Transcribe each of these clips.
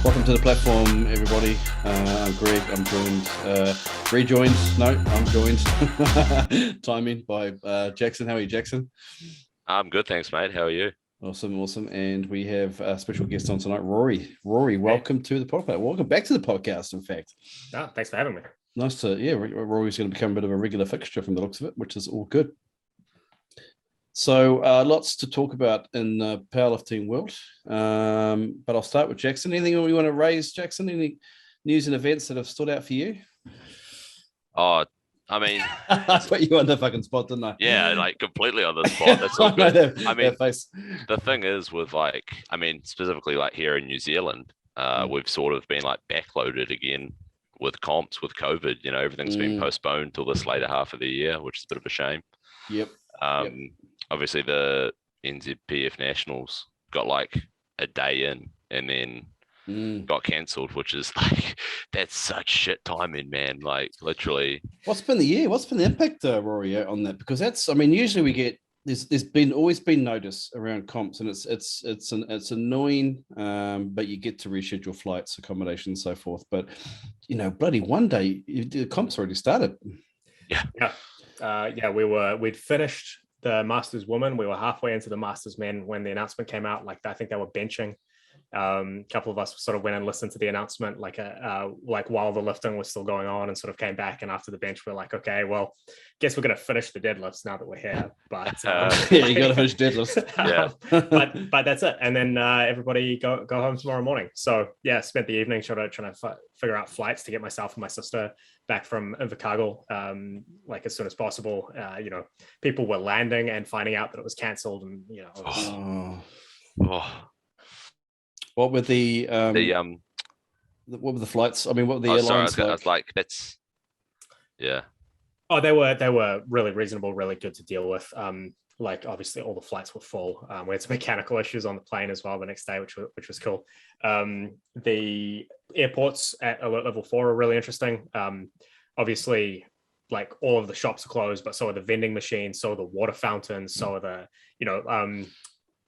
Welcome to the platform, everybody. I'm Greg. I'm joined. Timing by Jackson. How are you, Jackson? I'm good, thanks, mate. How are you? Awesome. And we have a special guest on tonight, Rory. Rory, welcome to the podcast. Welcome back to the podcast, in fact. Thanks for having me. Nice to, Rory's going to become a bit of a regular fixture from the looks of it, which is all good. So lots to talk about in the powerlifting world, but I'll start with Jackson. Anything we want to raise, Jackson? Any news and events that have stood out for you? Oh, I mean, I put you on the fucking spot, didn't I? Yeah, like completely on the spot. That's all good. Face. The thing is with specifically like here in New Zealand, we've sort of been like backloaded again with comps with COVID. You know, everything's been postponed till this later half of the year, which is a bit of a shame. Yep. Obviously the NZPF Nationals got like a day in and then got cancelled, which is like, that's such shit timing, man. Like literally. What's been the impact, Rory, on that? Because usually we get there's always been notice around comps, and it's annoying, but you get to reschedule flights, accommodation, and so forth. But bloody one day the comps already started. We'd finished the Masters Women. We were halfway into the Masters Men when the announcement came out. Like, I think they were benching. A couple of us sort of went and listened to the announcement, like while the lifting was still going on, and sort of came back. And after the bench, we're like, okay, well, guess we're going to finish the deadlifts now that we're here. But you got to finish deadlifts. But that's it. And then everybody go home tomorrow morning. So yeah, spent the evening trying to figure out flights to get myself and my sister back from Invercargill, like as soon as possible. People were landing and finding out that it was cancelled, and What were the what were the flights? I mean, what were the airlines? I was like, that's Oh, they were really reasonable, really good to deal with. Like obviously all the flights were full. We had some mechanical issues on the plane as well the next day, which was cool. The airports at alert level 4 are really interesting. Obviously, like all of the shops are closed, but so are the vending machines, so are the water fountains, so are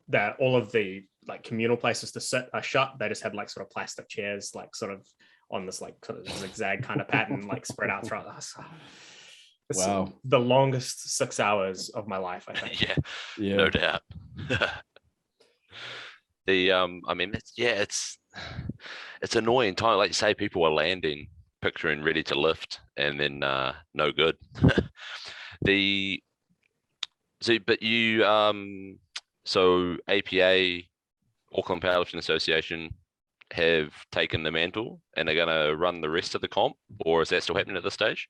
that all of the like communal places to sit are shut. They just had like sort of plastic chairs, like sort of on this like sort of zigzag kind of pattern, like spread out throughout the house. Wow, the longest 6 hours of my life, I think. Yeah, no doubt. It's annoying time. Like you say, people are landing, picturing ready to lift, and then no good. So APA, Auckland Powerlifting Association, have taken the mantle and are going to run the rest of the comp, or is that still happening at this stage?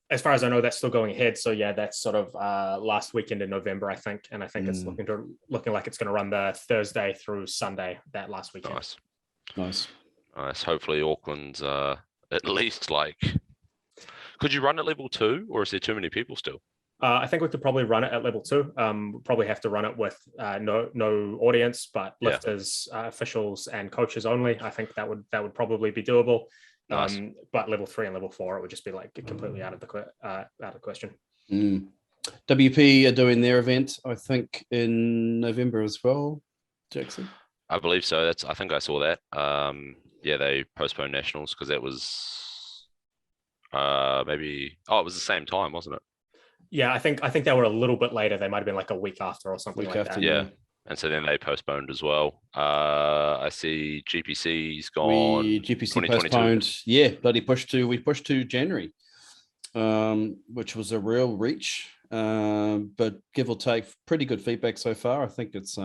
As far as I know, that's still going ahead. So yeah, that's sort of last weekend in November, I think, and I think it's looking like it's going to run the Thursday through Sunday that last weekend. Nice. Hopefully, Auckland's at least like. Could you run at level 2, or is there too many people still? I think we could probably run it at level 2. We'll probably have to run it with no audience, but lifters, officials, and coaches only. I think that would probably be doable. Nice. But level 3 and level 4, it would just be like completely out of the question. WP are doing their event, I think, in November as well, Jackson. I believe so. I think I saw that. They postponed nationals because that was it was the same time, wasn't it? Yeah, I think they were a little bit later. They might have been like a week after or something that. Yeah. And so then they postponed as well. I see GPC's gone. GPC postponed. Yeah, bloody we pushed to January, which was a real reach. But give or take, pretty good feedback so far. I think it's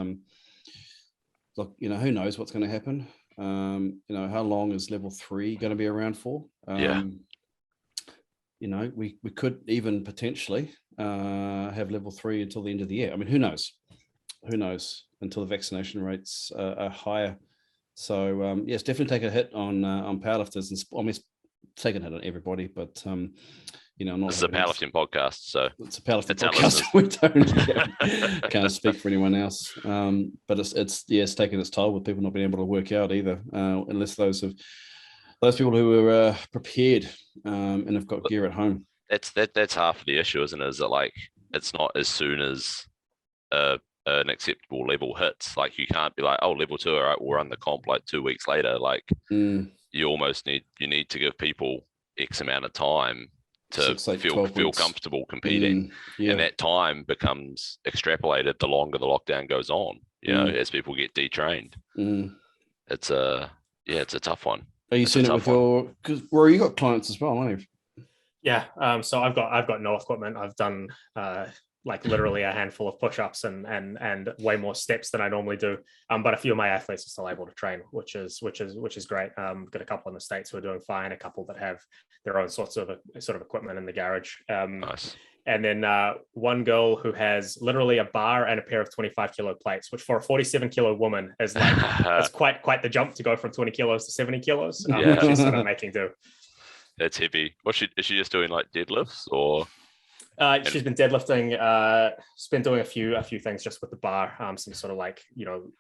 look, who knows what's going to happen. How long is level 3 going to be around for? We could even potentially have level 3 until the end of the year. I mean, who knows until the vaccination rates are higher. So yes, definitely take a hit on powerlifters, and it's taking a hit on everybody, but this is a powerlifting podcast, so it's a powerlifting podcast. We can't speak for anyone else, but it's taking its toll with people not being able to work out either, unless those people who are prepared and have got gear at home. That's half of the issue, isn't it? Is that like it's not as soon as an acceptable level hits. Like you can't be like, oh, level 2, all right, we'll run the comp like 2 weeks later. Like you almost need to give people X amount of time to 6, 8, feel comfortable competing. And that time becomes extrapolated the longer the lockdown goes on, you know, as people get detrained. It's a tough one. Are you seeing it with because Rory, you got clients as well, haven't you? Yeah. So I've got no equipment. I've done like literally a handful of push-ups and way more steps than I normally do. But a few of my athletes are still able to train, which is great. Got a couple in the States who are doing fine, a couple that have their own sort of equipment in the garage. Nice. And then one girl who has literally a bar and a pair of 25 kilo plates, which for a 47 kilo woman is like, it's quite the jump to go from 20 kilos to 70 kilos. She's sort of making do. That's heavy. Is she just doing like deadlifts or? She's been deadlifting. She's been doing a few things just with the bar. Some sort of like, you know,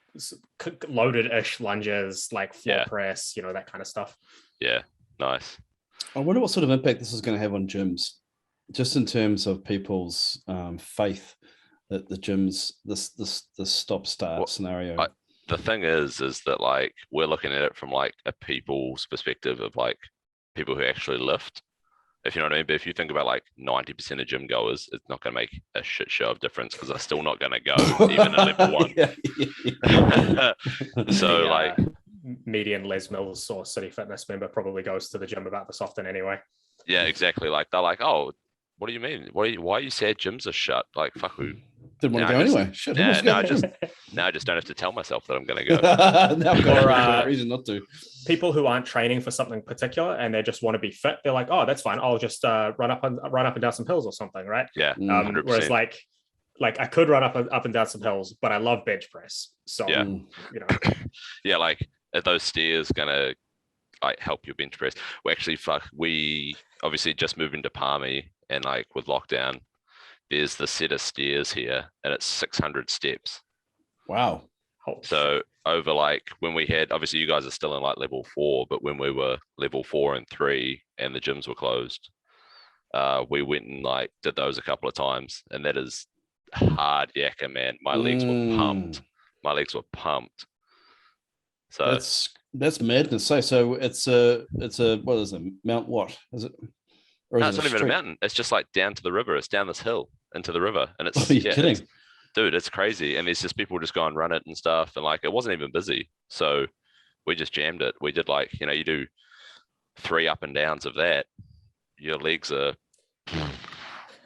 loaded-ish lunges, like floor press, you know, that kind of stuff. Yeah, nice. I wonder what sort of impact this is going to have on gyms, just in terms of people's faith that the gyms, this stop-start scenario. The thing is that like we're looking at it from like a people's perspective of like people who actually lift, if you know what I mean. But if you think about like 90% of gym goers, it's not going to make a shit show of difference because they're still not going to go even at level 1. So like median Les Mills or City Fitness member probably goes to the gym about this often anyway. Yeah, exactly. Like they're like, oh, what do you mean? Why you said gyms are shut? Like, fuck who? Didn't want to go anyway. Shit, now I just don't have to tell myself that I'm going to go. Now I've got a reason not to. People who aren't training for something particular and they just want to be fit, they're like, oh, that's fine. I'll just run up and down some hills or something, right? Yeah. 100%. Whereas like I could run up and down some hills, but I love bench press. So you know, yeah, like are those stairs gonna like help your bench press? Well, actually, we obviously just moved into Palmy, and like with lockdown, there's the set of stairs here, and it's 600 steps. Wow. So over like when we had, obviously you guys are still in like level 4, but when we were level 4 and 3 and the gyms were closed, we went and like did those a couple of times, and that is hard yakka, man. My legs were pumped. So that's madness. So it's a what is it? Mount what is it? No, it's not even a mountain. It's just like down to the river. It's down this hill into the river, and it's kidding. Dude, it's crazy. And there's just people just go and run it and stuff, and like it wasn't even busy, so we just jammed it. We did like, you know, you do 3 up and downs of that, your legs are.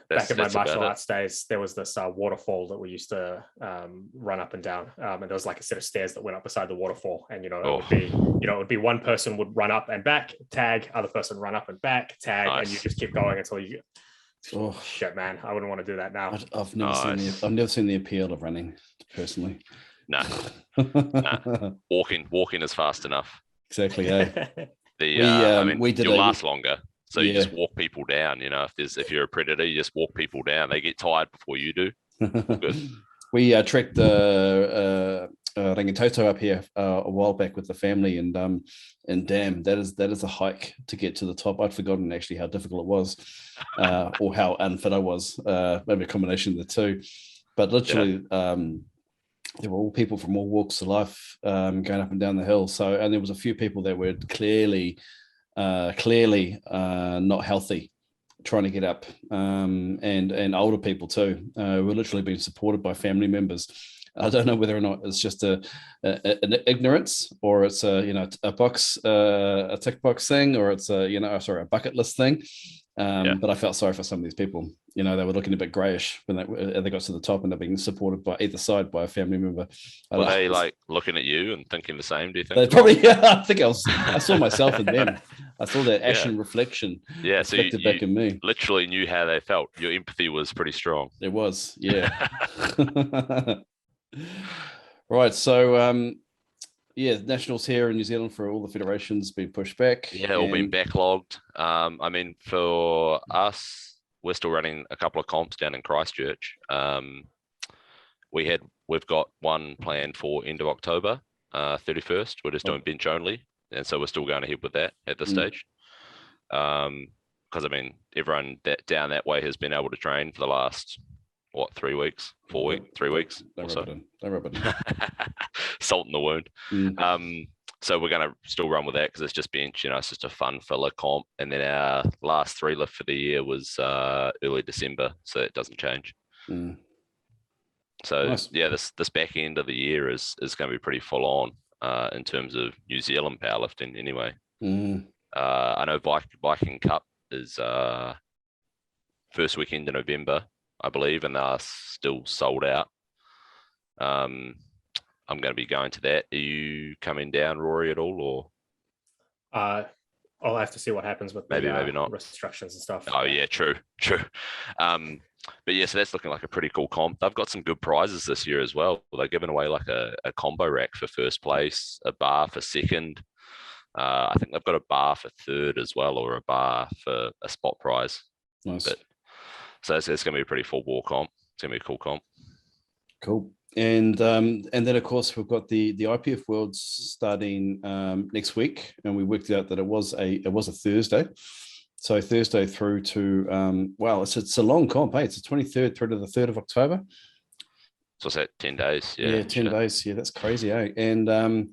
Back in my martial arts days, there was this waterfall that we used to run up and down, and there was like a set of stairs that went up beside the waterfall, and it would be one person would run up and back, tag, other person run up and back, tag, and you just keep going until you. Oh shit, man! I wouldn't want to do that now. I've never seen the appeal of running personally. No. Walking is fast enough. Exactly. Yeah. You'll last longer. So you just walk people down, you know, if you're a predator, you just walk people down. They get tired before you do. Good. We trekked the Rangitoto up here a while back with the family, and damn, that is a hike to get to the top. I'd forgotten actually how difficult it was, or how unfit I was. Maybe a combination of the two, but literally, there were all people from all walks of life going up and down the hill. So, and there was a few people that were clearly not healthy, trying to get up, and older people too. We're literally being supported by family members. I don't know whether or not it's just an ignorance, or it's a tick box thing, or it's a bucket list thing. But I felt sorry for some of these people. You know, they were looking a bit grayish when they got to the top, and they're being supported by either side by a family member. Were they like looking at you and thinking the same? Do you think? They probably, I think I saw myself in them. I saw that ashen reflection. Yeah, so you back in me. Literally knew how they felt. Your empathy was pretty strong. It was, yeah. Right, so nationals here in New Zealand for all the federations been pushed back. Yeah, all been backlogged. I mean, for us, we're still running a couple of comps down in Christchurch. We've got one planned for end of October, 31st. We're just doing bench only, and so we're still going ahead with that at this stage. Because I mean, everyone down that way has been able to train for the last what, 3 weeks, 4 weeks, 3 weeks or so. Don't rub it in. Salt in the wound. So we're going to still run with that because it's just bench, it's just a fun filler comp. And then our last 3 lift for the year was early December, so it doesn't change. So nice. Yeah, this back end of the year is going to be pretty full on in terms of New Zealand powerlifting anyway. I know Viking Cup is first weekend in November, I believe, and they're still sold out. I'm going to be going to that. Are you coming down, Rory, at all, or? I'll have to see what happens with maybe not restrictions and stuff. Oh yeah, true. But yeah, so that's looking like a pretty cool comp. They've got some good prizes this year as well. They're giving away like a combo rack for first place, a bar for second. I think they've got a bar for third as well, or a bar for a spot prize. Nice. So it's going to be a pretty full ball comp. It's going to be a cool comp. Cool. And then of course we've got the IPF Worlds starting next week, and we worked out that it was a Thursday, so Thursday through to it's a long comp. Hey, it's the 23rd through to the 3rd of October. So it's at 10 days. Yeah, 10 days. Yeah, that's crazy. And no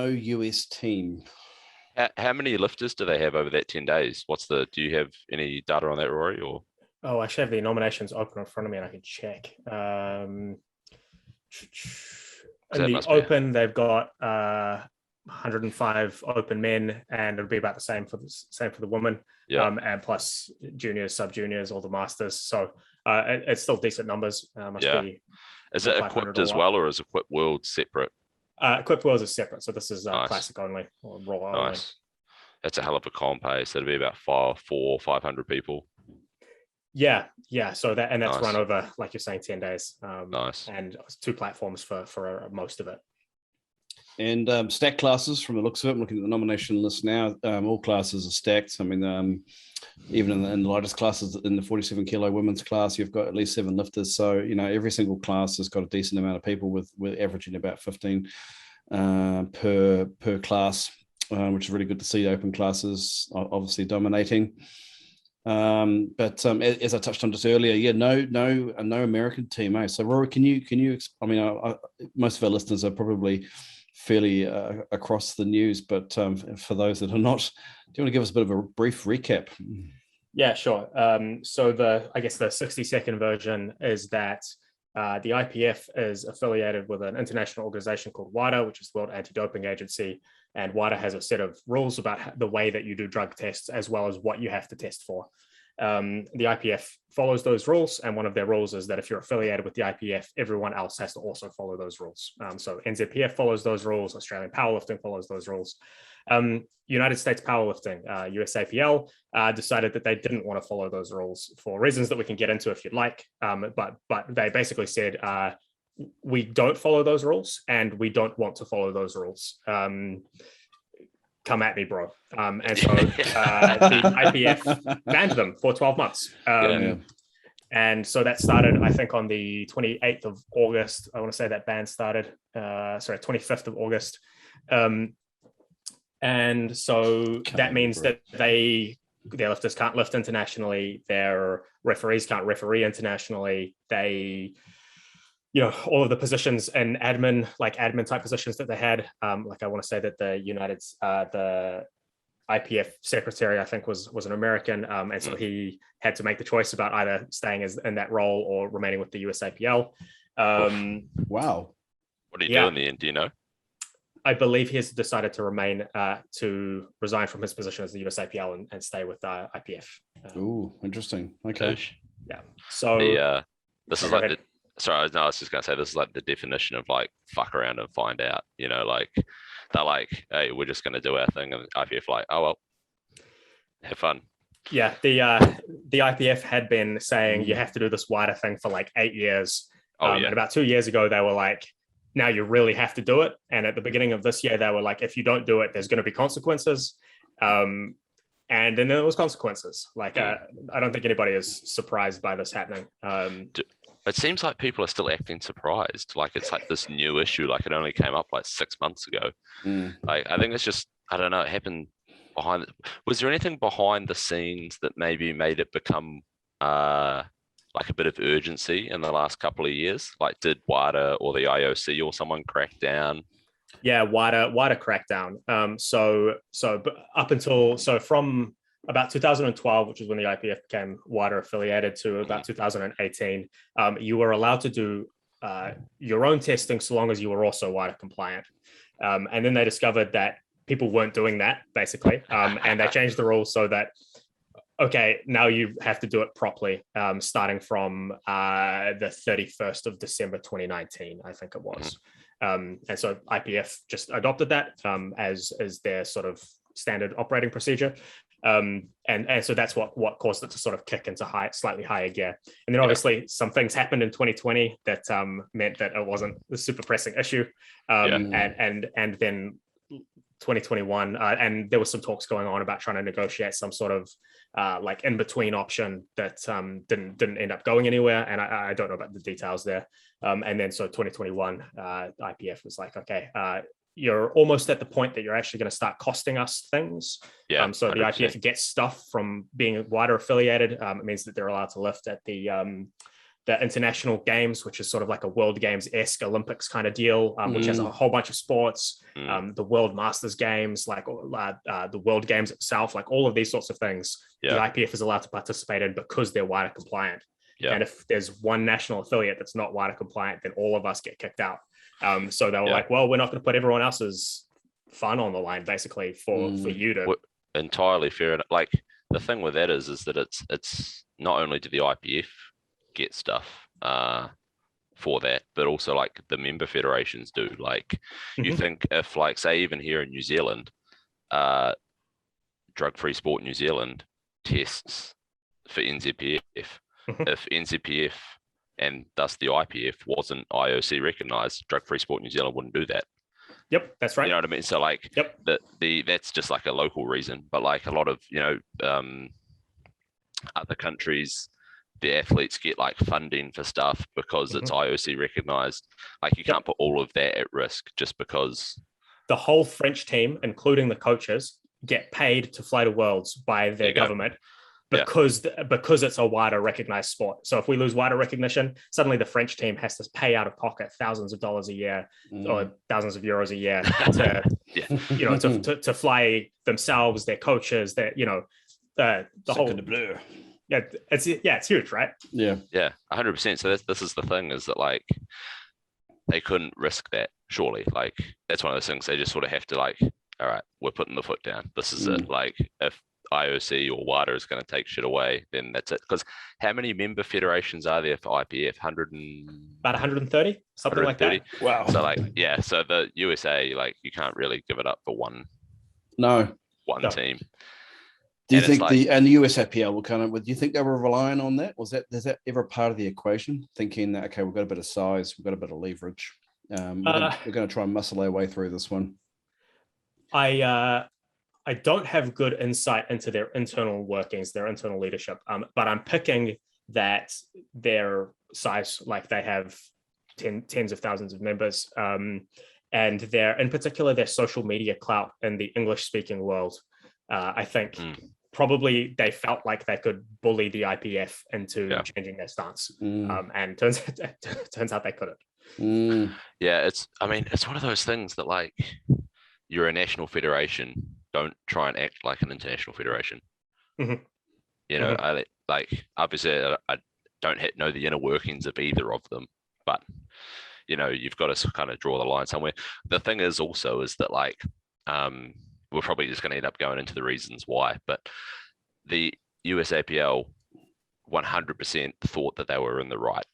US team. How many lifters do they have over that 10 days? Do you have any data on that, Rory, or? Oh, I should have the nominations open in front of me and I can check. In the open, they've got 105 open men, and it'll be about the same for the women. Yeah. And plus juniors, sub-juniors, all the masters. So it's still decent numbers. Is it equipped as well, or is equipped world separate? Equipped worlds is separate. So this is nice. Classic only, or raw only. Nice. That's a hell of a comp, so it'll be about 500 people. Yeah. So that's nice. Run over, like you're saying, 10 days. Nice. And 2 platforms for most of it. And stack classes, from the looks of it, I'm looking at the nomination list now. All classes are stacked. I mean, even in the lightest classes, in the 47 kilo women's class, you've got at least 7 lifters. So every single class has got a decent amount of people, with averaging about 15 per class, which is really good to see. Open classes obviously dominating. But as I touched on just earlier, no American team. So Rory, can you? I mean, most of our listeners are probably fairly across the news, but for those that are not, do you want to give us a bit of a brief recap? Yeah, sure. So the 60-second version is that the IPF is affiliated with an international organization called WADA, which is the World Anti-Doping Agency. And WADA has a set of rules about the way that you do drug tests, as well as what you have to test for. The IPF follows those rules, and one of their rules is that if you're affiliated with the IPF, everyone else has to also follow those rules. So NZPF follows those rules, Australian Powerlifting follows those rules. United States Powerlifting, USAPL, decided that they didn't want to follow those rules for reasons that we can get into if you'd like. But they basically said, we don't follow those rules, and we don't want to follow those rules. Come at me, bro. And so the IPF banned them for 12 months. And so that started, I think, on the 28th of August. I want to say that ban started, 25th of August. And so that means that their lifters can't lift internationally. Their referees can't referee internationally. They, all of the positions and admin type positions that they had. I want to say that the IPF secretary, I think, was an American. And so he had to make the choice about either staying in that role or remaining with the USAPL. Wow. What did he do in the end? Do you know? I believe he has decided to resign from his position as the USAPL and stay with IPF. Ooh, interesting. Okay. Yeah. So this is like I was just gonna say, this is like the definition of like fuck around and find out. Like they're like, hey, we're just gonna do our thing, and IPF like, oh well, have fun. Yeah, the IPF had been saying you have to do this wider thing for like 8 years. And about 2 years ago, they were like, now you really have to do it. And at the beginning of this year, they were like, if you don't do it, there's going to be consequences. And then there was consequences. I don't think anybody is surprised by this happening. It seems like people are still acting surprised. Like it's like this new issue. Like it only came up like 6 months ago. Like I think it's just, I don't know, it happened was there anything behind the scenes that maybe made it become like a bit of urgency in the last couple of years? Like, did WADA or the IOC or someone crack down? Yeah, WADA crackdown. From about 2012, which is when the IPF became WADA affiliated, to about 2018, you were allowed to do your own testing so long as you were also WADA compliant. And then they discovered that people weren't doing that, basically, and they changed the rules so that, okay, now you have to do it properly, starting from the 31st of December 2019, I think it was. And so IPF just adopted that as their sort of standard operating procedure. And so that's what caused it to sort of kick into slightly higher gear. And then obviously some things happened in 2020 that meant that it wasn't a super pressing issue. And then 2021, and there was some talks going on about trying to negotiate some sort of like in-between option that didn't end up going anywhere, and I don't know about the details there. And then so 2021, IPF was like, okay, you're almost at the point that you're actually going to start costing us things. So 100%. The IPF gets stuff from being wider affiliated. It means that they're allowed to lift at the international games, which is sort of like a World Games-esque Olympics kind of deal, which has a whole bunch of sports, the World Masters Games, like the World Games itself, like all of these sorts of things. The IPF is allowed to participate in because they're WADA compliant. And if there's one national affiliate that's not WADA compliant, then all of us get kicked out. So they were like, well, we're not going to put everyone else's fun on the line, basically, for you to... Entirely fair enough. Like, the thing with that is that it's not only do the IPF get stuff for that, but also like the member federations do. Like, you think if, like, say even here in New Zealand, Drug Free Sport New Zealand tests for NZPF, if NZPF and thus the IPF wasn't IOC recognized, Drug Free Sport New Zealand wouldn't do that. Yep, that's right. You know what I mean? So like, that's just like a local reason, but like a lot of, other countries, the athletes get like funding for stuff because it's IOC recognized. Like, you can't put all of that at risk just because. The whole French team, including the coaches, get paid to fly to Worlds by their government because it's a wider recognized sport. So if we lose wider recognition, suddenly the French team has to pay out of pocket thousands of dollars a year or thousands of euros a year to to fly themselves, their coaches, the whole blur. It's huge, right? Yeah, 100%. So this is the thing, is that like they couldn't risk that, surely. Like, that's one of those things they just sort of have to, like, all right, we're putting the foot down. This is it. Like, if IOC or WADA is going to take shit away, then that's it. Because how many member federations are there for IPF? About 130, something 130? Like that. Wow. So like, so the USA, like, you can't really give it up for one team. Do you think the USAPL will do you think they were relying on that? Is that ever part of the equation? Thinking that, okay, we've got a bit of size, we've got a bit of leverage. We're going to try and muscle our way through this one. I don't have good insight into their internal workings, their internal leadership, but I'm picking that their size, like they have tens of thousands of members, and in particular their social media clout in the English-speaking world. I think probably they felt like they could bully the IPF into changing their stance, and turns out they couldn't. Yeah, it's one of those things that, like, you're a national federation, don't try and act like an international federation. I obviously I don't know the inner workings of either of them, but you've got to kind of draw the line somewhere. The thing is also is that, like, we're probably just going to end up going into the reasons why, but the USAPL 100% thought that they were in the right.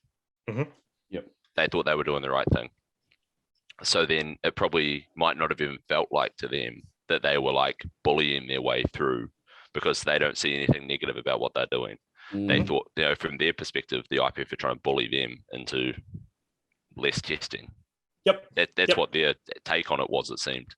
They thought they were doing the right thing. So then it probably might not have even felt like to them that they were like bullying their way through, because they don't see anything negative about what they're doing. They thought, from their perspective, the IPF are trying to bully them into less testing. That's what their take on it was, it seemed.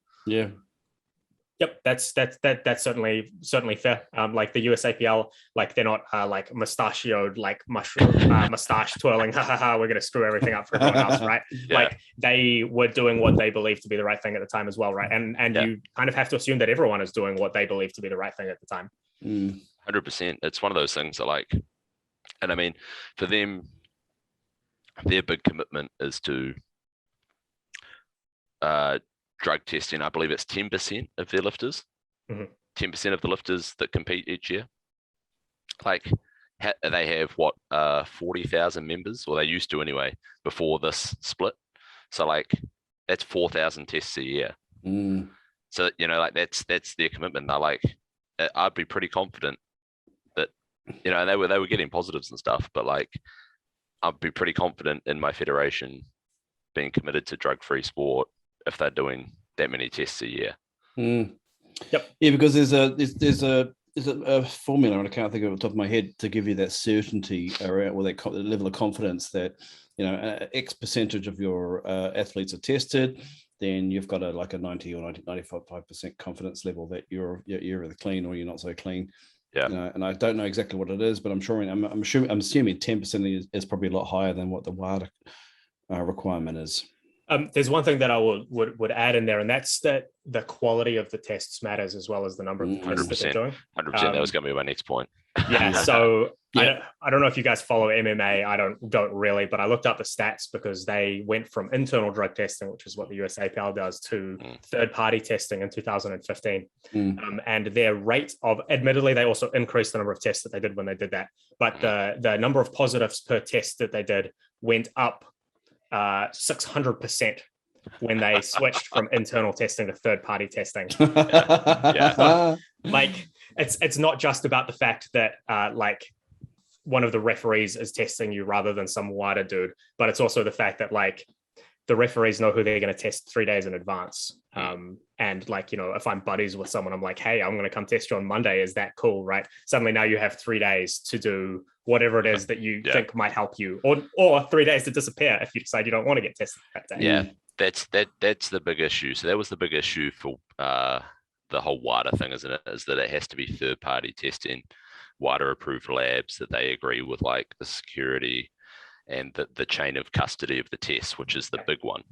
Yep, that's certainly fair. Like the USAPL, like they're not like mustachioed, like mustache twirling. We're going to screw everything up for everyone else, right? Like they were doing what they believed to be the right thing at the time as well, right? And you kind of have to assume that everyone is doing what they believe to be the right thing at the time. 100%. It's one of those things that, like, And I mean, for them, their big commitment is to drug testing. I believe it's 10% of their lifters, 10% of the lifters that compete each year. Like, they have what, 40,000 members, or they used to anyway, before this split. So like, that's 4,000 tests a year. So, you know, like that's their commitment. They're like, I'd be pretty confident that, you know, they were getting positives and stuff, but like, I'd be pretty confident in my federation being committed to drug-free sport if they're doing that many tests a year. Yep. Yeah, because there's a formula, and I can't think of it off the top of my head, to give you that certainty around, or that level of confidence that, you know, X percentage of your athletes are tested, then you've got a 90 or 95% confidence level that you're either clean or you're not so clean. Yeah. You know, and I don't know exactly what it is, but I'm assuming 10% is probably a lot higher than what the WADA requirement is. There's one thing that I would add in there, and that's that the quality of the tests matters as well as the number of the tests that they're doing. 100%. That was going to be my next point. Yeah. So yeah. I don't know if you guys follow MMA. I don't really, but I looked up the stats because they went from internal drug testing, which is what the USAPL does, to third-party testing in 2015. And their rate of, admittedly, they also increased the number of tests that they did when they did that, but the number of positives per test that they did went up 600% when they switched from internal testing to third-party testing. So, like, it's not just about the fact that like one of the referees is testing you rather than some wider dude, but it's also the fact that like the referees know who they're going to test 3 days in advance. And like, you know, if I'm buddies with someone, I'm like, hey, I'm going to come test you on Monday. Is that cool? Right. Suddenly now you have 3 days to do whatever it is that you think might help you, or 3 days to disappear if you decide you don't want to get tested that day. Yeah. That's the big issue. So that was the big issue for the whole WADA thing, isn't it? Is that it has to be third-party testing, WADA-approved labs that they agree with, like the security and the chain of custody of the tests, which is the big one.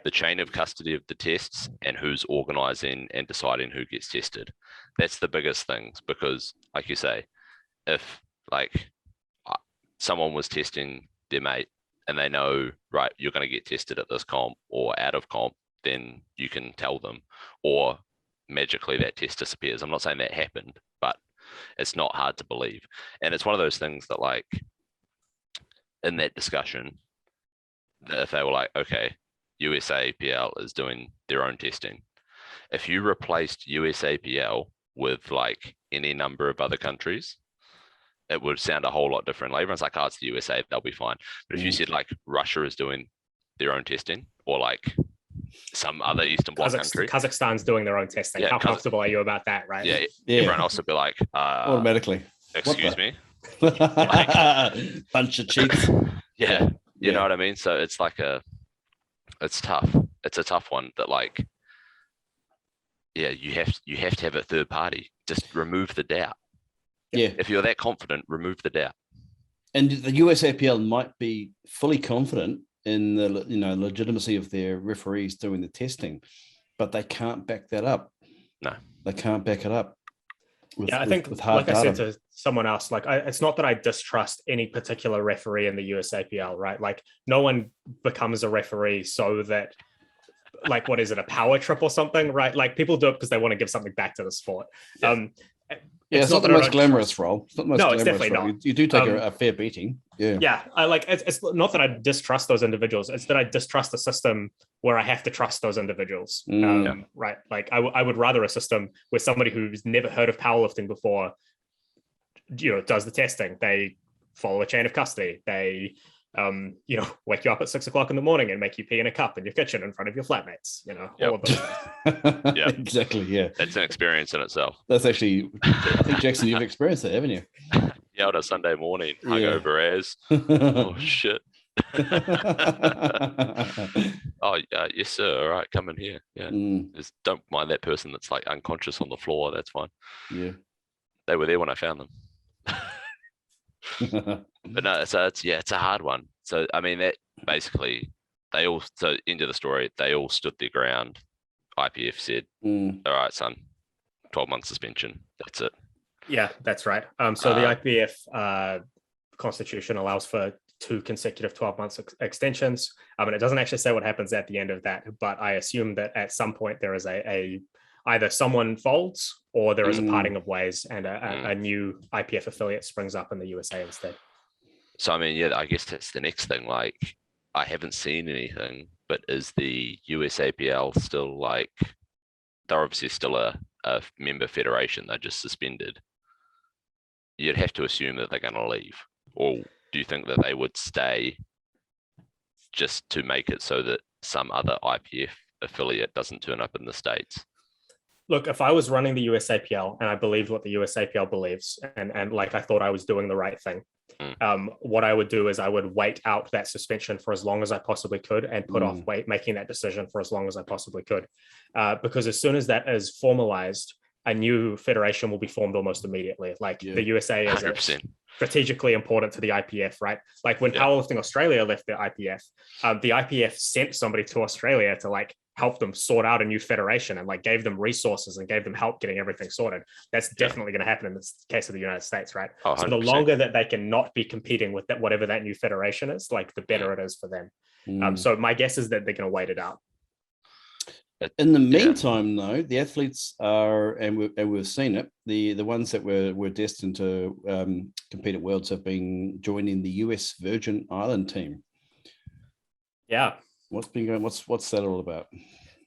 The chain of custody of the tests and who's organizing and deciding who gets tested. That's the biggest things, because like you say, if like someone was testing their mate and they know, right, you're going to get tested at this comp or out of comp, then you can tell them, or magically that test disappears. I'm not saying that happened, but it's not hard to believe. And it's one of those things that, like, in that discussion, that if they were like, okay, USAPL is doing their own testing, if you replaced USAPL with like any number of other countries, it would sound a whole lot different. Like, everyone's like, oh, it's the USA, they'll be fine. But if you said like Russia is doing their own testing, or like some other Eastern Bloc country, Kazakhstan's doing their own testing. How comfortable are you about that, right? Yeah. Everyone else would be like, automatically. Excuse me. Bunch of cheats. Yeah. You know what I mean? So it's like it's tough. It's a tough one that, like, yeah, you have to have a third party. Just remove the doubt. Yeah. If you're that confident, remove the doubt. And the USAPL might be fully confident in the legitimacy of their referees doing the but they can't back that up. No, they can't back it up. I think, like I said to someone else, like, it's not that I distrust any particular referee in the USAPL, right? Like, no one becomes a referee so that, like, what is it, a power trip or something, right? Like, people do it because they want to give something back to the sport. It's not the most glamorous role. It's definitely not. You do take a fair beating. Yeah. It's not that I distrust those individuals. It's that I distrust the system where I have to trust those individuals. Right. Like, I would rather a system where somebody who's never heard of powerlifting before, does the testing. They follow a chain of custody. They, wake you up at 6 o'clock in the morning and make you pee in a cup in your kitchen in front of your flatmates, all of those things. Yeah, exactly. Yeah. That's an experience in itself. That's actually, I think, Jackson, you've experienced that, haven't you? Yeah, on a Sunday morning, hungover as. Oh, shit. Oh, yes, sir. All right, come in here. Yeah. Just don't mind that person that's like unconscious on the floor. That's fine. Yeah. They were there when I found them. But no, so it's a hard one. So I mean, that basically end of the story, they all stood their ground. IPF said, all right, son, 12-month suspension. That's it. Yeah, that's right. So the IPF constitution allows for 2 consecutive 12-month extensions. And it doesn't actually say what happens at the end of that, but I assume that at some point there is either someone folds or there is a parting of ways and a new IPF affiliate springs up in the USA instead. So, I mean, yeah, I guess that's the next thing. Like, I haven't seen anything, but is the USAPL still like, they're obviously still a member federation, they're just suspended. You'd have to assume that they're going to leave. Or do you think that they would stay just to make it so that some other IPF affiliate doesn't turn up in the States? Look, if I was running the USAPL and I believed what the USAPL believes, and like I thought I was doing the right thing, what I would do is I would wait out that suspension for as long as I possibly could and put off making that decision for as long as I possibly could. Because as soon as that is formalized, a new federation will be formed almost immediately. Like the USA is 100%. Strategically important to the IPF, right? Like when Powerlifting Australia left the IPF sent somebody to Australia to like help them sort out a new federation and like gave them resources and gave them help getting everything sorted. That's definitely going to happen in the case of the United States, right? So the longer that they can not be competing with that, whatever that new federation is, like the better it is for them. So my guess is that they're going to wait it out. In the meantime, though, the athletes are, and we've seen it, the ones that were destined to compete at Worlds have been joining the US Virgin Island team. Yeah. What's been going? What's that all about?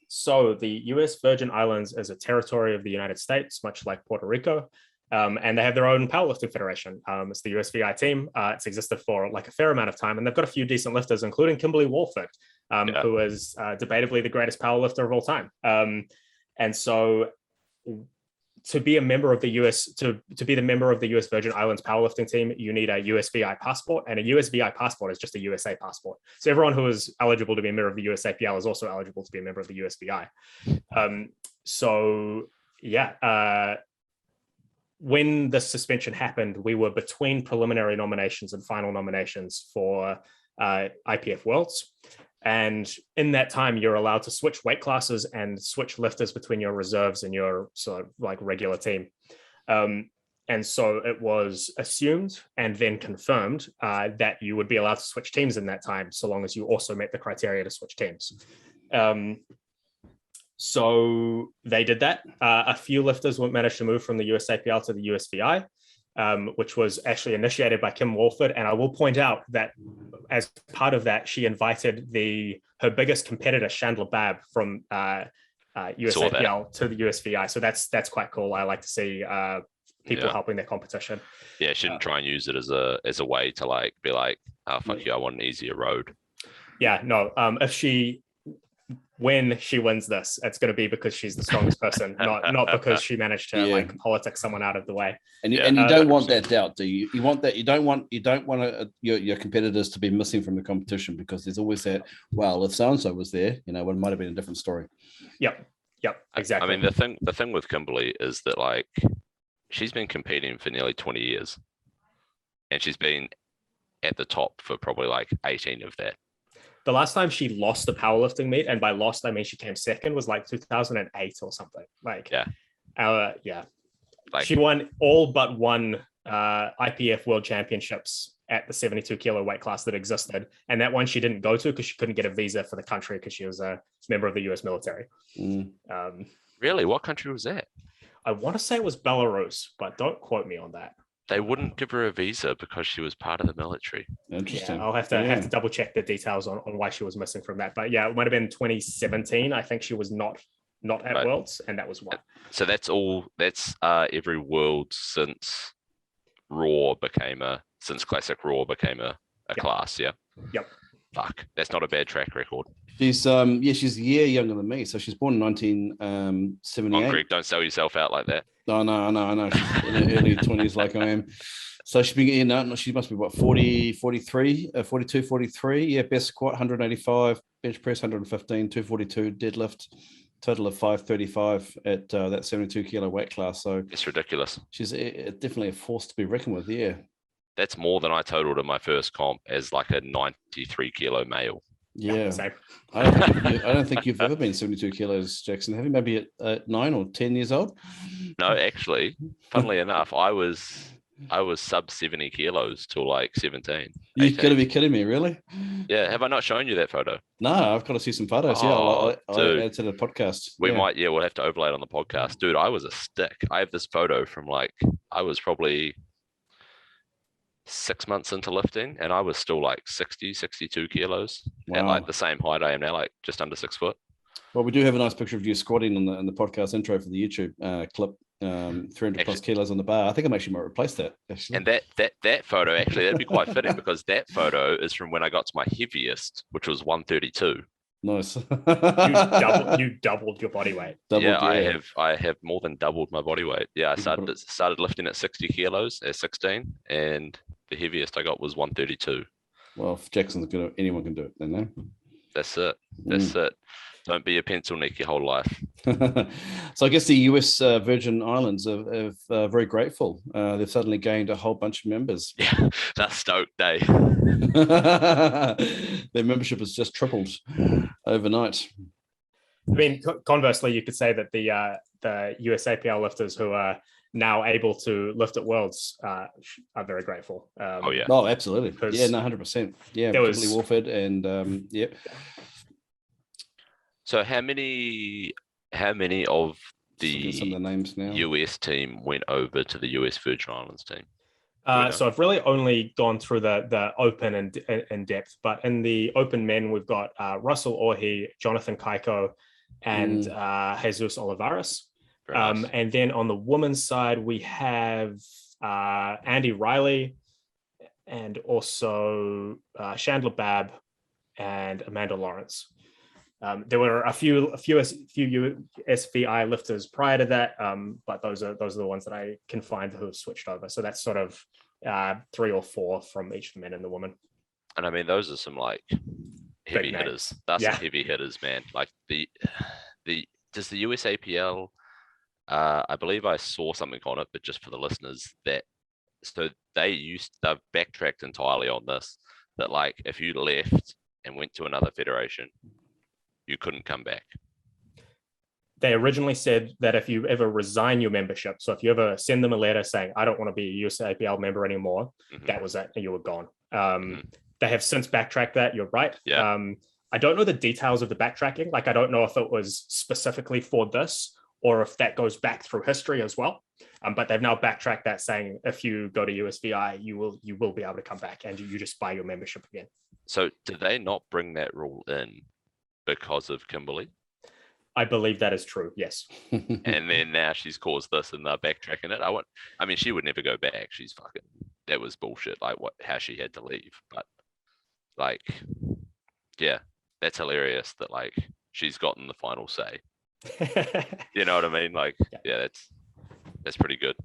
So the US Virgin Islands is a territory of the United States, much like Puerto Rico. And they have their own powerlifting federation. It's the USVI team. It's existed for like a fair amount of time, and they've got a few decent lifters, including Kimberly Walford, who is debatably the greatest powerlifter of all time. And so, to be a member of the to be the member of the US Virgin Islands powerlifting team, you need a USVI passport, and a USVI passport is just a USA passport. So everyone who is eligible to be a member of the USAPL is also eligible to be a member of the USVI. When the suspension happened, we were between preliminary nominations and final nominations for IPF Worlds. And in that time, you're allowed to switch weight classes and switch lifters between your reserves and your sort of like regular team. And so it was assumed and then confirmed that you would be allowed to switch teams in that time, so long as you also met the criteria to switch teams. So they did that. A few lifters managed to move from the USAPL to the USVI, which was actually initiated by Kim Walford. And I will point out that as part of that, she invited her biggest competitor, Chandler Babb, from USAPL to the USVI. So that's quite cool. I like to see people helping their competition. Yeah, shouldn't try and use it as a way to like be like, oh, fuck you, I want an easier road. Yeah, no. When she wins this, it's going to be because she's the strongest person, not because she managed to like politic someone out of the way. And you don't want that doubt, do you? You want that. You don't want your competitors to be missing from the competition, because there's always that. Well, if so and so was there, it might have been a different story. Yep, exactly. I mean, the thing with Kimberly is that like she's been competing for nearly 20 years, and she's been at the top for probably like 18 of that. The last time she lost a powerlifting meet, and by lost I mean she came second, was like 2008 or something. Like, she won all but one IPF World Championships at the 72 kilo weight class that existed, and that one she didn't go to because she couldn't get a visa for the country because she was a member of the U.S. military. Really, what country was that? I want to say it was Belarus, but don't quote me on that. They wouldn't give her a visa because she was part of the military. Interesting. Yeah, I'll have to double check the details on why she was missing from that. But yeah, it might have been 2017. I think she was not at Worlds, and that was why. So that's every World since Classic Raw became a class. Yeah. Yep. Fuck, that's not a bad track record. She's she's a year younger than me, so she's born in 1978. Come on, Greg, don't sell yourself out like that. I know. She's in her early 20s like I am. So she's been she must be what, 40, 43, 42, 43. Yeah, best squat 185, bench press 115, 242, deadlift, total of 535 at that 72 kilo weight class. So it's ridiculous. She's definitely a force to be reckoned with. Yeah. That's more than I totaled in my first comp as like a 93 kilo male. Yeah. I don't think you've ever been 72 kilos, Jackson. Have you? Maybe at 9 or 10 years old? No, actually, funnily enough, I was I was sub 70 kilos till like 17. You're going to be kidding me, really? Yeah. Have I not shown you that photo? No, I've got to see some photos. Oh, I'll add to the podcast. We'll have to overlay it on the podcast. Dude, I was a stick. I have this photo from like, I was probably 6 months into lifting and I was still like 60, 62 kilos at like the same height I am now, like just under 6 foot. Well, we do have a nice picture of you squatting in the podcast intro for the YouTube clip. 300 plus kilos on the bar. I think I actually might replace that. Actually. And that photo actually, that'd be quite fitting because that photo is from when I got to my heaviest, which was 132. Nice. you doubled your body weight. I have more than doubled my body weight. Yeah, I started lifting at 60 kilos at 16, and the heaviest I got was 132. Well, if Jackson's good, anyone can do it then, no? That's it. That's it. Don't be a pencil neck your whole life. So I guess the US Virgin Islands are very grateful. They've suddenly gained a whole bunch of members. Yeah, that's stoked, eh? Their membership has just tripled overnight. I mean, conversely, you could say that the USAPL lifters who are now able to lift at Worlds are very grateful. Oh, absolutely. Yeah, no, 100%. Yeah, particularly Wolford and yep. So how many of the names now. US team went over to the US Virgin Islands team? So I've really only gone through the open and in depth, but in the open men, we've got Russell Orhi, Jonathan Kaiko, and Jesus Olivares. Nice. And then on the women's side, we have Andy Riley and also Chandler Babb and Amanda Lawrence. There were a few SVI lifters prior to that, but those are the ones that I can find who have switched over. So that's sort of 3 or 4 from each of the men and the women. And I mean, those are some like heavy hitters. That's some heavy hitters, man. Like does the USAPL? I believe I saw something on it, but just for the listeners, they've backtracked entirely on this. That like if you left and went to another federation, you couldn't come back. They originally said that if you ever resign your membership, so if you ever send them a letter saying, I don't want to be a USAPL member anymore, that was it, and you were gone. They have since backtracked that, you're right. Yeah. I don't know the details of the backtracking. Like, I don't know if it was specifically for this or if that goes back through history as well. But they've now backtracked that, saying if you go to USVI, you will be able to come back and you just buy your membership again. So did they not bring that rule in because of Kimberly? I believe that is true, yes. And then now she's caused this and they're backtracking it. I mean, she would never go back. She's fucking, that was bullshit, like how she had to leave. But like, yeah, that's hilarious that like she's gotten the final say. You know what I mean? Like, yeah, that's pretty good.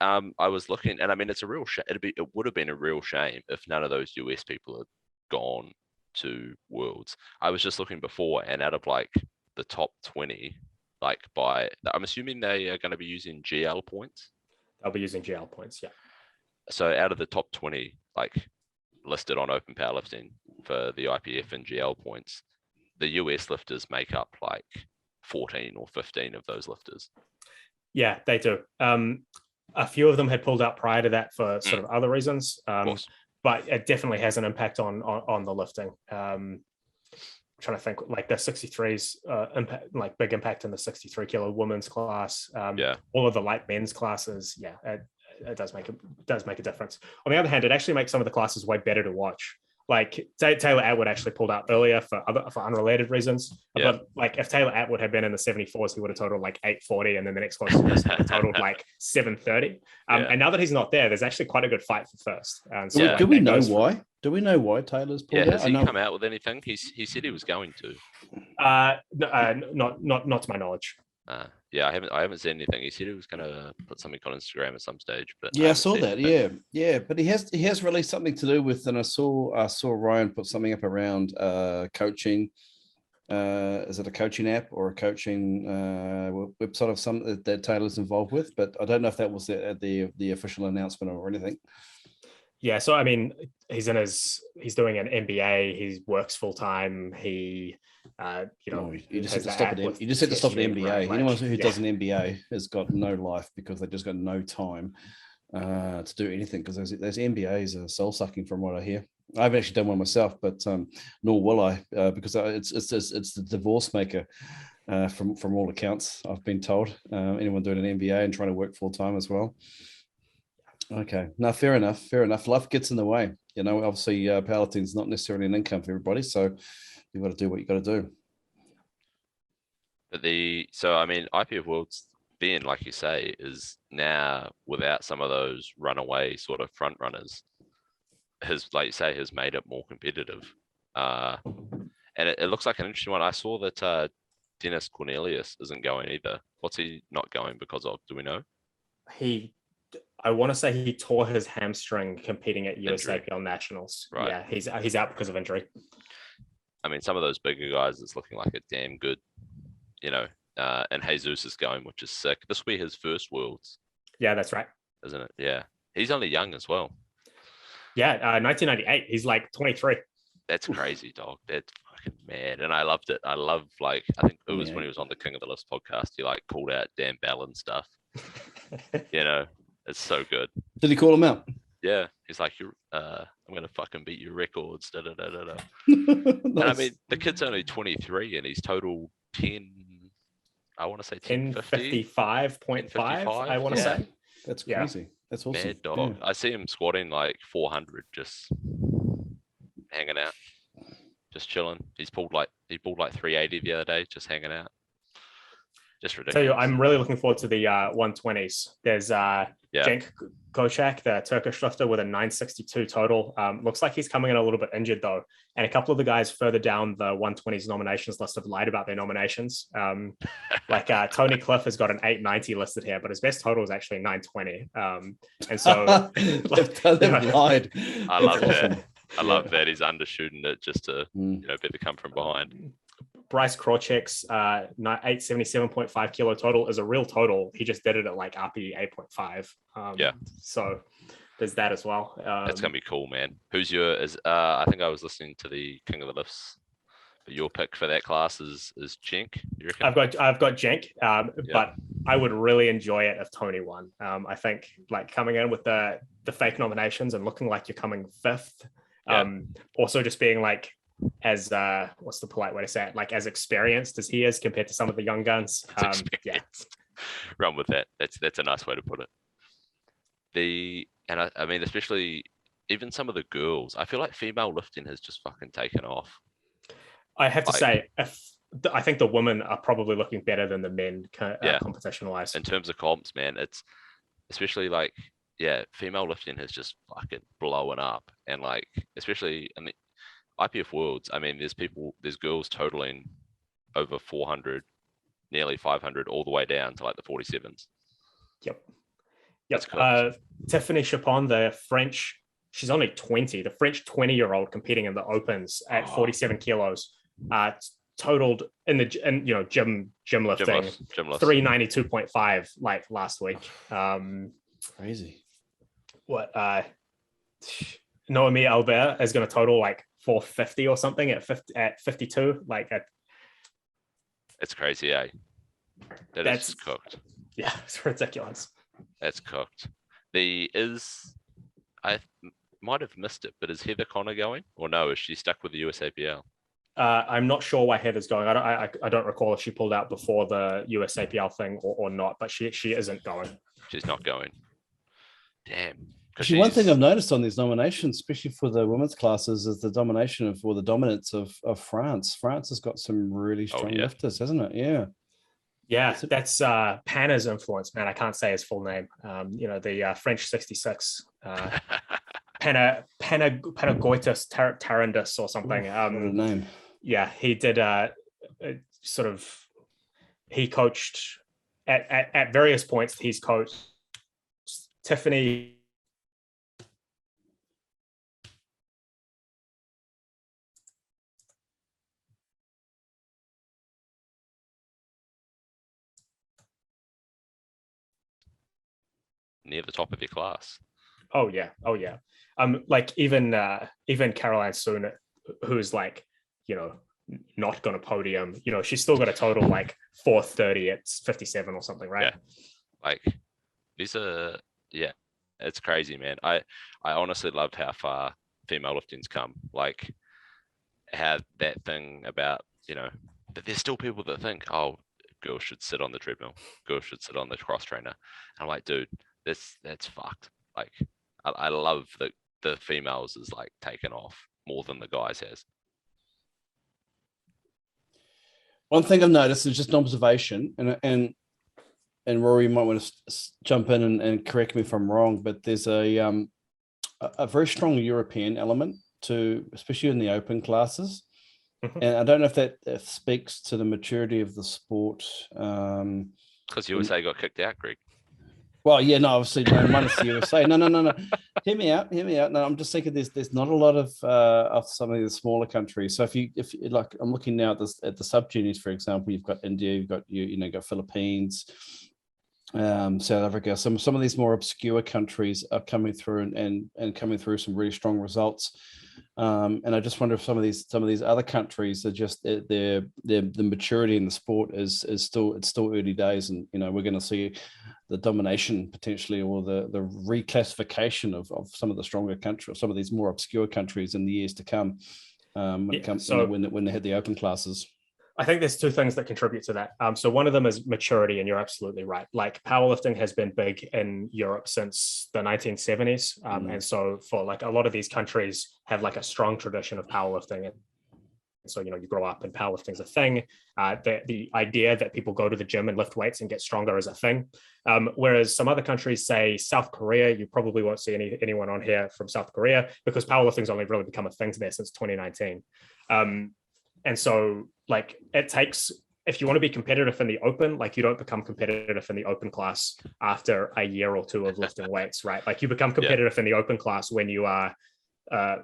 I was looking, and I mean, it's a real shame. It would have been a real shame if none of those US people had gone to Worlds. I was just looking before, and out of like the top 20, like I'm assuming they are going to be using GL points. They'll be using GL points, yeah. So out of the top 20, like listed on Open Powerlifting for the IPF and GL points, the US lifters make up like 14 or 15 of those lifters. Yeah, they do. A few of them had pulled out prior to that for sort of other reasons. But it definitely has an impact on the lifting. I'm trying to think, like the 63s impact, like big impact in the 63 kilo women's class. All of the light men's classes. Yeah, it does make a difference. On the other hand, it actually makes some of the classes way better to watch. Like Taylor Atwood actually pulled out earlier for unrelated reasons. Yeah. But like if Taylor Atwood had been in the 74s, he would have totaled like 840, and then the next closest totaled like 730. And now that he's not there, there's actually quite a good fight for first. So do we know why? Do we know why Taylor's pulled out? Has he come out with anything? He said he was going to. Not to my knowledge. I haven't seen anything. He said he was going to put something on Instagram at some stage, but I saw that. Yeah, but he has released something to do with, and I saw Ryan put something up around coaching. Is it a coaching app or a coaching website of some that Taylor's involved with? But I don't know if that was the official announcement or anything. Yeah, so I mean, he's doing an MBA. He works full time. He, you just have to stop at the MBA. Anyone who does an MBA has got no life because they've just got no time. to do anything, because those MBAs are soul sucking from what I hear. I haven't actually done one myself, but nor will I, because it's the divorce maker. From all accounts, I've been told. Anyone doing an MBA and trying to work full time as well. Okay, no, fair enough. Life gets in the way. Obviously, powerlifting's not necessarily an income for everybody, so you've got to do what you got to do. But IPF Worlds, being like you say, is now without some of those runaway sort of front runners, has made it more competitive. And it looks like an interesting one. I saw that Dennis Cornelius isn't going either. What's he not going because of? Do we know? I want to say he tore his hamstring competing at USAPL Nationals. Right. Yeah, he's out because of injury. I mean, some of those bigger guys, it's looking like a damn good, and Jesus is going, which is sick. This will be his first Worlds. Yeah, that's right. Isn't it? Yeah. He's only young as well. Yeah, 1998. He's like 23. That's crazy, dog. That's fucking mad. And I loved it. I love, I think it was when he was on the King of the Lifts podcast, he called out Dan Bell stuff. It's so good. Did he call him out? Yeah. He's like, I'm going to fucking beat your records. Da, da, da, da, da. Nice. And I mean, the kid's only 23 and he's total 10, I want to say 1055.5, I want to say. That's crazy. Yeah. That's awesome. Mad dog. Yeah. I see him squatting 400, just hanging out, just chilling. He pulled 380 the other day, just hanging out. Just ridiculous. I'm really looking forward to the 120s. There's Cenk Koçak, the Turkish lifter, with a 962 total. Looks like he's coming in a little bit injured though. And a couple of the guys further down the 120s nominations list have lied about their nominations. Tony Cliff has got an 890 listed here, but his best total is actually 920. And so they've lied. I love that. I love that he's undershooting it just to better come from behind. Bryce Krawczyk's 877.5 kilo total is a real total. He just did it at RP 8.5. So there's that as well. That's gonna be cool, man. Who's I think I was listening to the King of the Lifts. But your pick for that class is Cenk, you reckon? I've got Cenk, but I would really enjoy it if Tony won. I think coming in with the fake nominations and looking like you're coming fifth. Also just being as what's the polite way to say it, as experienced as he is compared to some of the young guns. Run with that. That's a nice way to put it. I mean, especially even some of the girls, I feel like female lifting has just fucking taken off. I have to say, I think the women are probably looking better than the men competition wise. In terms of comps, man, it's especially female lifting has just fucking blowing up, and especially in the IPF Worlds, I mean, there's girls totaling over 400, nearly 500, all the way down to the 47s. Yep. Tiffany Chapon, the French, she's only 20. The French 20-year-old competing in the Opens at 47 kilos, totaled in gym lifting, 392.5 last week. Crazy. Noemi Albert is going to total 450 or something at 52. It's crazy, eh? That's cooked. Yeah, it's ridiculous. That's cooked. I might have missed it, but is Heather Connor going, or no? Is she stuck with the USAPL? I'm not sure why Heather's going. I don't recall if she pulled out before the USAPL thing or not, but she isn't going. She's not going. Damn. Actually, one thing I've noticed on these nominations, especially for the women's classes, is the dominance of France. France has got some really strong lifters, hasn't it? Yeah. Yeah, that's Panna's influence, man. I can't say his full name. The French 66, Panagoitis Tarandus or something. What a name. Yeah, he did he coached at various points. He's coached Tiffany near the top of your class. Oh yeah. Even Caroline Soon, who's not going to podium, she's still got a total 430 at 57 or something, right? Yeah. These are It's crazy, man. I honestly loved how far female lifting's come. Like how that thing about, but there's still people that think, oh, girls should sit on the treadmill, girls should sit on the cross trainer. And I'm like, dude, that's fucked. Like I love that the females is like taken off more than the guys has. One thing I've noticed is just an observation, and Rory, you might want to jump in and correct me if I'm wrong, but there's a very strong European element to, especially in the open classes. And I don't know if that speaks to the maturity of the sport. Because USA got kicked out, Greg. Well, yeah, no, obviously, no, minus the USA. No. Hear me out. No, I'm just thinking there's not a lot of some of the smaller countries. So if you like, I'm looking now at the sub juniors, for example. You've got India, you've got got Philippines, South Africa. Some of these more obscure countries are coming through and coming through some really strong results. And I just wonder if some of these other countries are just the maturity in the sport is still early days, and we're going to see the domination potentially, or the reclassification of some of the stronger countries, some of these more obscure countries in the years to come, when it comes when they hit the open classes. I think there's two things that contribute to that. So one of them is maturity, and you're absolutely right. Like powerlifting has been big in Europe since the 1970s. And so for like a lot of these countries have like a strong tradition of powerlifting. And so, you grow up and powerlifting is a thing. The idea that people go to the gym and lift weights and get stronger is a thing. Whereas some other countries, say South Korea, you probably won't see anyone on here from South Korea, because powerlifting's only really become a thing there since 2019. And so like it takes, if you want to be competitive in the open, like you don't become competitive in the open class after a year or two of lifting weights, right? Like you become competitive in the open class when you are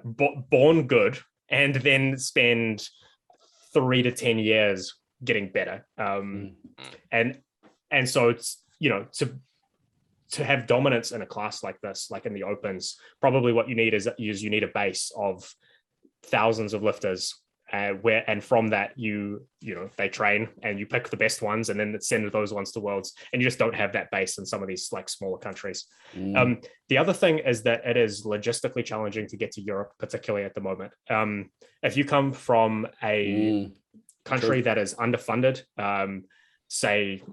born good and then spend 3 to 10 years getting better. And so it's, to have dominance in a class like this, like in the opens, probably what you need is you need a base of thousands of lifters. And from that they train and you pick the best ones and then send those ones to worlds, and you just don't have that base in some of these like smaller countries. The other thing is that it is logistically challenging to get to Europe, particularly at the moment. If you come from a country that is underfunded, say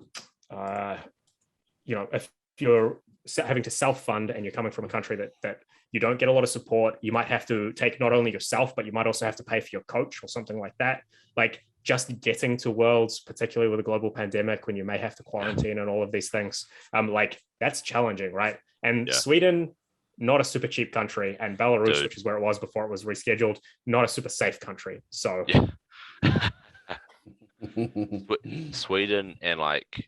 if you're having to self-fund and you're coming from a country that you don't get a lot of support, you might have to take not only yourself, but you might also have to pay for your coach or something like that. Like just getting to worlds, particularly with a global pandemic, when you may have to quarantine and all of these things, like that's challenging, right? And Sweden, not a super cheap country, and Belarus, which is where it was before it was rescheduled, not a super safe country. So Sweden and like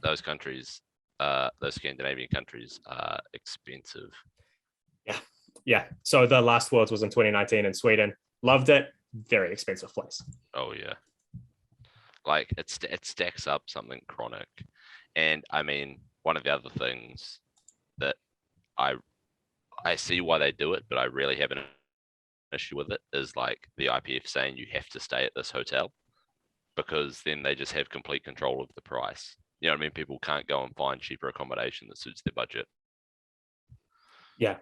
those countries, those Scandinavian countries are expensive. Yeah. So the last Worlds was in 2019 in Sweden. Loved it. Very expensive place. Oh yeah. Like it stacks up something chronic. And I mean, one of the other things that I see why they do it, but I really have an issue with it, is like the IPF saying you have to stay at this hotel, because then they just have complete control of the price. You know what I mean? People can't go and find cheaper accommodation that suits their budget. Yeah,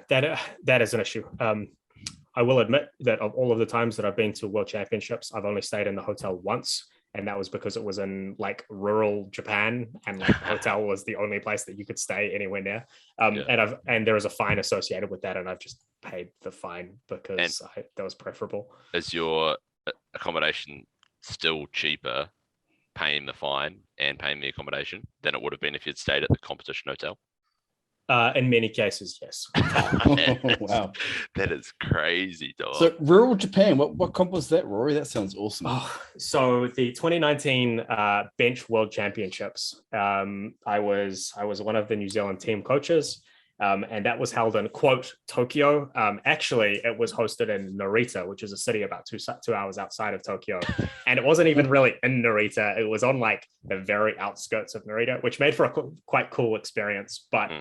that is an issue. I will admit that of all of the times that I've been to World Championships, I've only stayed in the hotel once, and that was because it was in like rural Japan, and like the hotel was the only place that you could stay anywhere near. And there is a fine associated with that, and I've just paid the fine because that was preferable. Is your accommodation still cheaper paying the fine and paying the accommodation than it would have been if you'd stayed at the competition hotel? In many cases, yes. Wow, that is crazy, dog. So rural Japan, what comp was that, Rory? That sounds awesome. So the 2019 bench World Championships, I was one of the New Zealand team coaches. And that was held in, quote, Tokyo. Actually, it was hosted in Narita, which is a city about 2 hours outside of Tokyo. And it wasn't even really in Narita. It was on like the very outskirts of Narita, which made for a quite cool experience. But,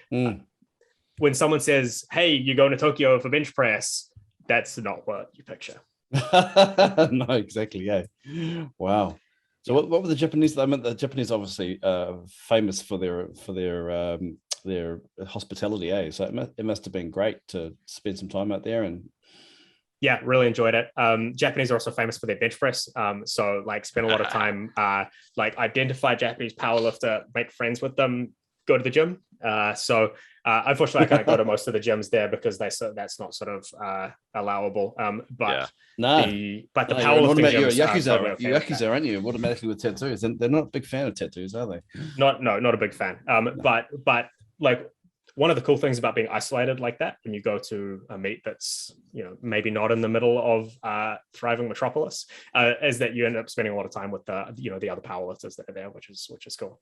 when someone says, hey, you're going to Tokyo for bench press, that's not what you picture. No, exactly. Yeah. Wow. So what were the Japanese? I mean, the Japanese obviously famous for their their hospitality, So it must have been great to spend some time out there. And yeah, really enjoyed it. Japanese are also famous for their bench press. So like spend a lot of time like identify Japanese powerlifter, make friends with them, go to the gym. Unfortunately, I can't go to most of the gyms there because that's not sort of allowable. But the powerlifting gyms, you're Yakuza, aren't you? Automatically with tattoos, and they're not a big fan of tattoos, are they? Not a big fan. But like one of the cool things about being isolated like that, when you go to a meet that's maybe not in the middle of thriving metropolis, is that you end up spending a lot of time with the other powerlifters that are there, which is cool.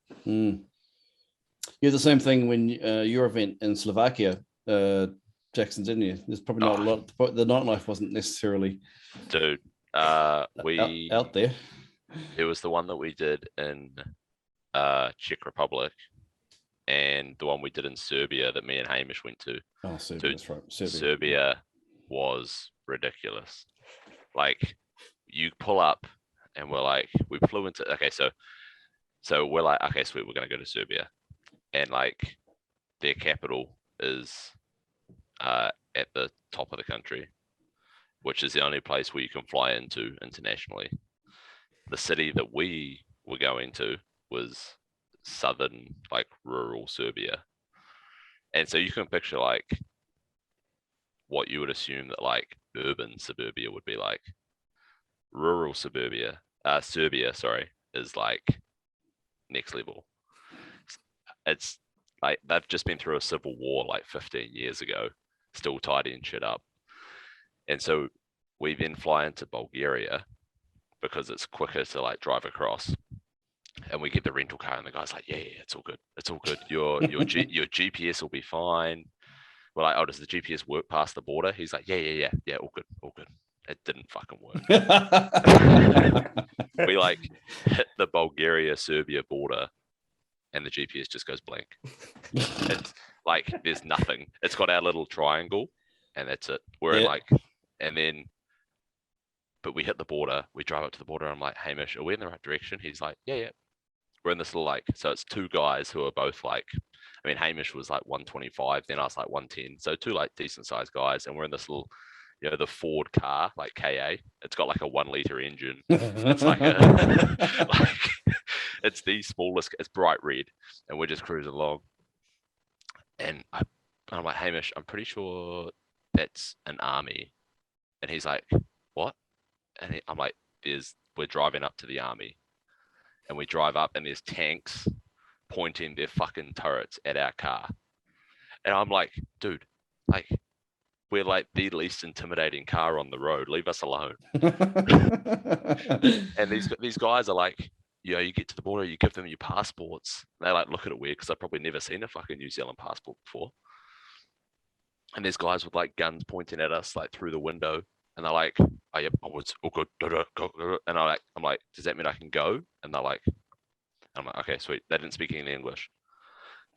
You had the same thing when your event in Slovakia, Jackson, didn't you? There's probably not a lot. The nightlife wasn't necessarily, dude. We out there. It was the one that we did in Czech Republic, and the one we did in Serbia that me and Hamish went to. Oh, Serbia, that's right. Serbia was ridiculous. Like, you pull up, and we flew into. Okay, so we're like, okay, sweet, we're gonna go to Serbia. And like their capital is at the top of the country, which is the only place where you can fly into internationally. The city that we were going to was southern, like rural Serbia. And so you can picture like what you would assume that like urban suburbia would be like. Rural Serbia, is like next level. It's like they've just been through a civil war like 15 years ago, still tidying shit up. And so we then fly into Bulgaria because it's quicker to like drive across. And we get the rental car, and the guy's like, yeah, it's all good. It's all good. Your GPS will be fine. We're like, oh, does the GPS work past the border? He's like, yeah, all good. It didn't fucking work. We like hit the Bulgaria-Serbia border, and the GPS just goes blank. It's like there's nothing. It's got our little triangle, and that's it. We're in like, and then, but we hit the border. We drive up to the border. I'm like, Hamish, are we in the right direction? He's like, yeah. We're in this little like, so it's two guys who are both like, I mean, Hamish was like 125, then I was like 110. So two like decent sized guys, and we're in this little, the Ford car, like KA. It's got like a 1 liter engine. It's like it's the smallest, it's bright red, and we're just cruising along. And I'm like, Hamish, I'm pretty sure that's an army. And he's like, what? And I'm like, we're driving up to the army. And we drive up, and there's tanks pointing their fucking turrets at our car. And I'm like, dude, like, we're like the least intimidating car on the road. Leave us alone. And these guys are like, you get to the border, you give them your passports. They like look at it weird because I've probably never seen a fucking New Zealand passport before. And there's guys with like guns pointing at us like through the window. And they're like, oh, yep, I was all good. And I'm like, does that mean I can go? And they're like, I'm like, okay, sweet. They didn't speak any English.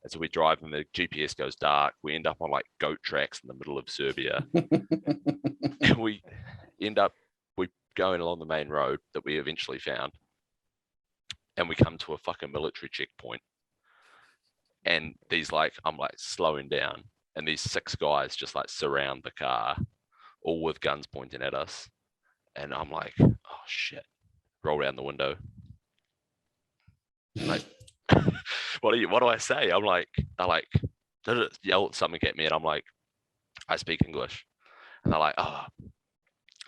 And so we drive, and the GPS goes dark. We end up on like goat tracks in the middle of Serbia. And we going along the main road that we eventually found. And we come to a fucking military checkpoint. And I'm like slowing down. And these 6 guys just like surround the car, all with guns pointing at us. And I'm like, oh shit. Roll down the window. Like, what do I say? I'm like, they yell something at me, and I'm like, I speak English. And they're like, oh.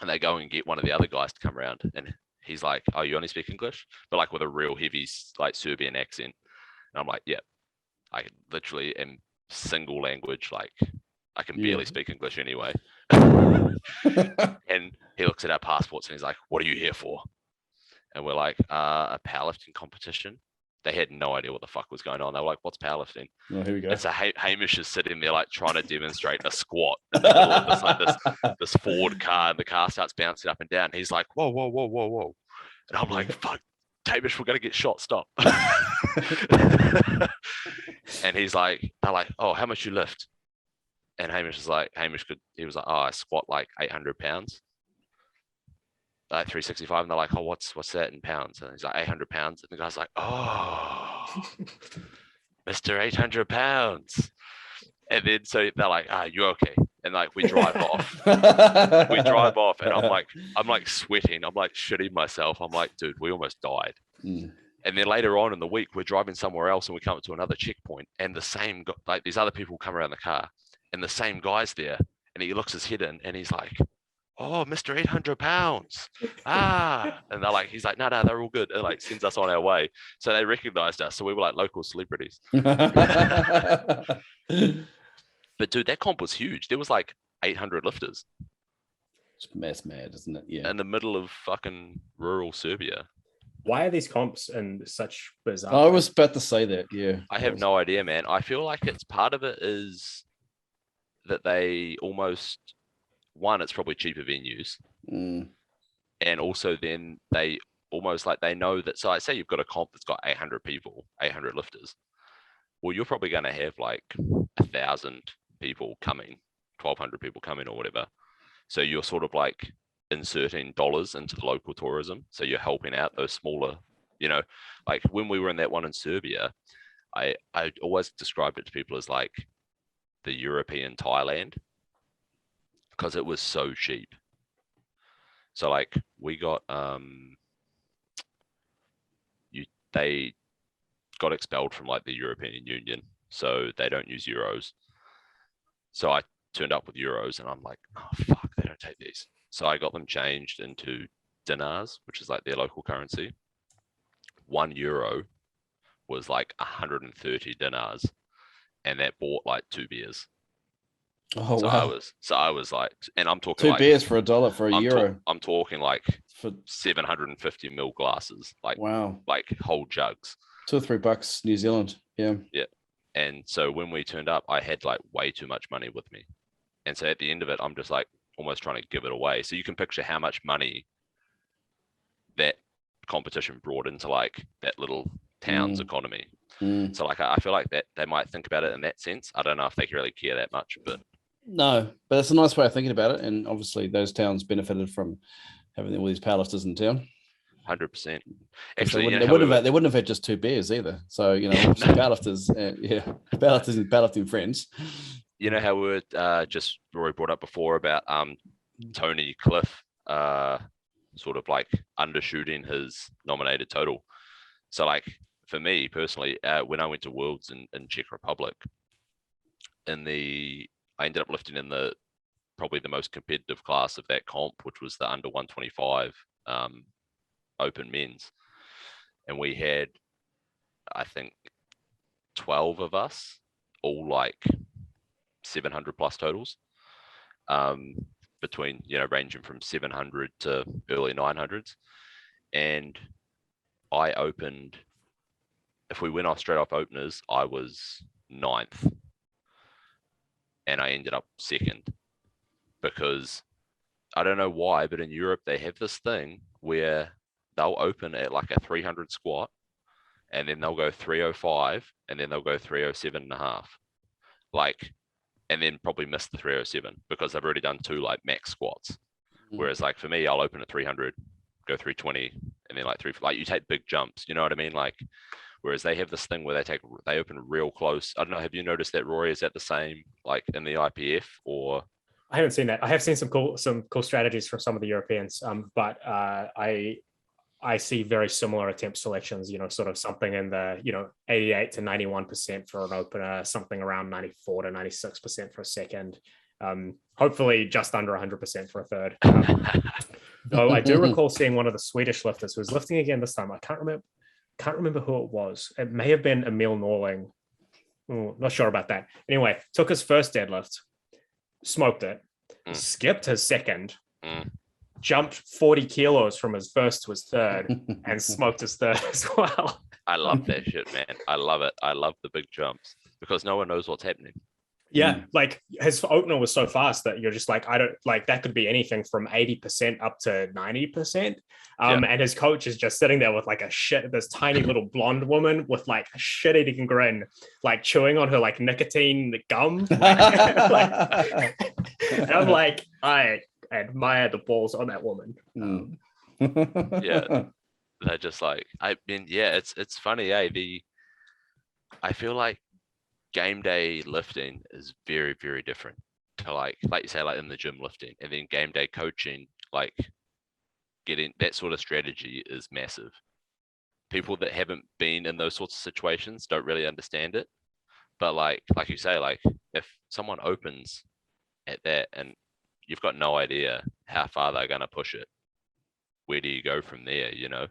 And they go and get one of the other guys to come around, and he's like, oh, you only speak English? But like with a real heavy like Serbian accent. And I'm like, yeah, I literally am single language, like I can barely speak English anyway. And he looks at our passports, and he's like, what are you here for? And we're like, a powerlifting competition. They had no idea what the fuck was going on. They were like, what's powerlifting? Oh, here we go. And so Hamish is sitting there like trying to demonstrate a squat in the middle of this, like this Ford car, and the car starts bouncing up and down. He's like, whoa. And I'm like, fuck, Hamish, we're going to get shot, stop. And they're like, oh, how much you lift? And Hamish was like, oh, I squat like 800 pounds. 365, and they're like, oh, what's that in pounds? And he's like, 800 pounds. And the guy's like, oh. Mr. 800 pounds. And then so they're like, you okay? And like we drive off. And I'm like sweating. I'm like shitting myself. I'm like, dude, we almost died. And then later on in the week, we're driving somewhere else and we come up to another checkpoint, and the same like these other people come around the car, and the same guy's there, and he looks his head in and he's like, oh, Mr. 800 pounds. And they're like, he's like, no, they're all good. And like sends us on our way. So they recognized us. So we were like local celebrities. But dude, that comp was huge. There was like 800 lifters. It's mad, isn't it? Yeah. In the middle of fucking rural Serbia. Why are these comps in such bizarre? I was about to say that. Yeah. I have no idea, man. I feel like it's part of it is that they almost, one, it's probably cheaper venues. And also then they almost like they know that. So I say you've got a comp that's got 800 people, 800 lifters. Well, you're probably going to have like 1,000 people coming, 1,200 people coming or whatever. So you're sort of like inserting dollars into the local tourism. So you're helping out those smaller, like when we were in that one in Serbia, I always described it to people as like the European Thailand, because it was so cheap. So like we got, they got expelled from like the European Union, so they don't use euros. So I turned up with euros and I'm like, oh fuck, they don't take these. So I got them changed into dinars, which is like their local currency. €1 was like 130 dinars, and that bought like 2 beers. Oh so wow! I was like, and I'm talking 2 like, beers for $1 for a euro. I'm talking like for 750 ml glasses, like wow, like whole jugs. $2 or $3 New Zealand. Yeah. Yeah. And so when we turned up, I had like way too much money with me, and so at the end of it, I'm just like almost trying to give it away. So you can picture how much money that competition brought into like that little town's economy. So like I feel like that they might think about it in that sense. I don't know if they really care that much, but no, but it's a nice way of thinking about it. And obviously those towns benefited from having all these powerlifters in town. 100%. Actually, they wouldn't have had just 2 beers either. So powerlifters, powerlifters and powerlifting friends. You know how we were just Rory brought up before about Tony Cliff sort of like undershooting his nominated total. So like for me personally, when I went to Worlds in Czech Republic, I ended up lifting in probably the most competitive class of that comp, which was the under 125 open men's, and we had, I think, 12 of us, all like 700 plus totals, between ranging from 700 to early 900s. And I opened, if we went off straight off openers, I was 9th, and I ended up 2nd, because I don't know why, but in Europe they have this thing where they'll open at like a 300 squat, and then they'll go 305, and then they'll go 307.5, like, and then probably miss the 307 because they've already done 2 like max squats. Whereas like for me, I'll open at 300, go 320, and then like you take big jumps, you know what I mean? Like, whereas they have this thing where they open real close. I don't know, have you noticed that, Rory? Is that the same like in the IPF? Or I haven't seen that. I have seen some cool strategies from some of the Europeans, but I see very similar attempt selections, sort of something in the, 88 to 91% for an opener, something around 94 to 96% for a second, hopefully just under 100% for a third. Though I do recall seeing one of the Swedish lifters who was lifting again this time. I can't remember who it was. It may have been Emil Norling. Not sure about that. Anyway, took his first deadlift, smoked it, skipped his second, jumped 40 kilos from his first to his third, and smoked his third as well. I love that shit, man. I love it. I love the big jumps because no one knows what's happening. Yeah, like his opener was so fast that you're just like, I don't like, that could be anything from 80% up to 90%. And his coach is just sitting there with like this tiny little blonde woman with like a shit-eating grin, like chewing on her like nicotine gum. And I'm like, I admire the balls on that woman. Yeah, they're just like, it's funny, I feel like game day lifting is very, very different to like you say, like in the gym lifting, and then game day coaching, like getting that sort of strategy is massive. People that haven't been in those sorts of situations don't really understand it. But like you say, like if someone opens at that and you've got no idea how far they're going to push it, where do you go from there? You know,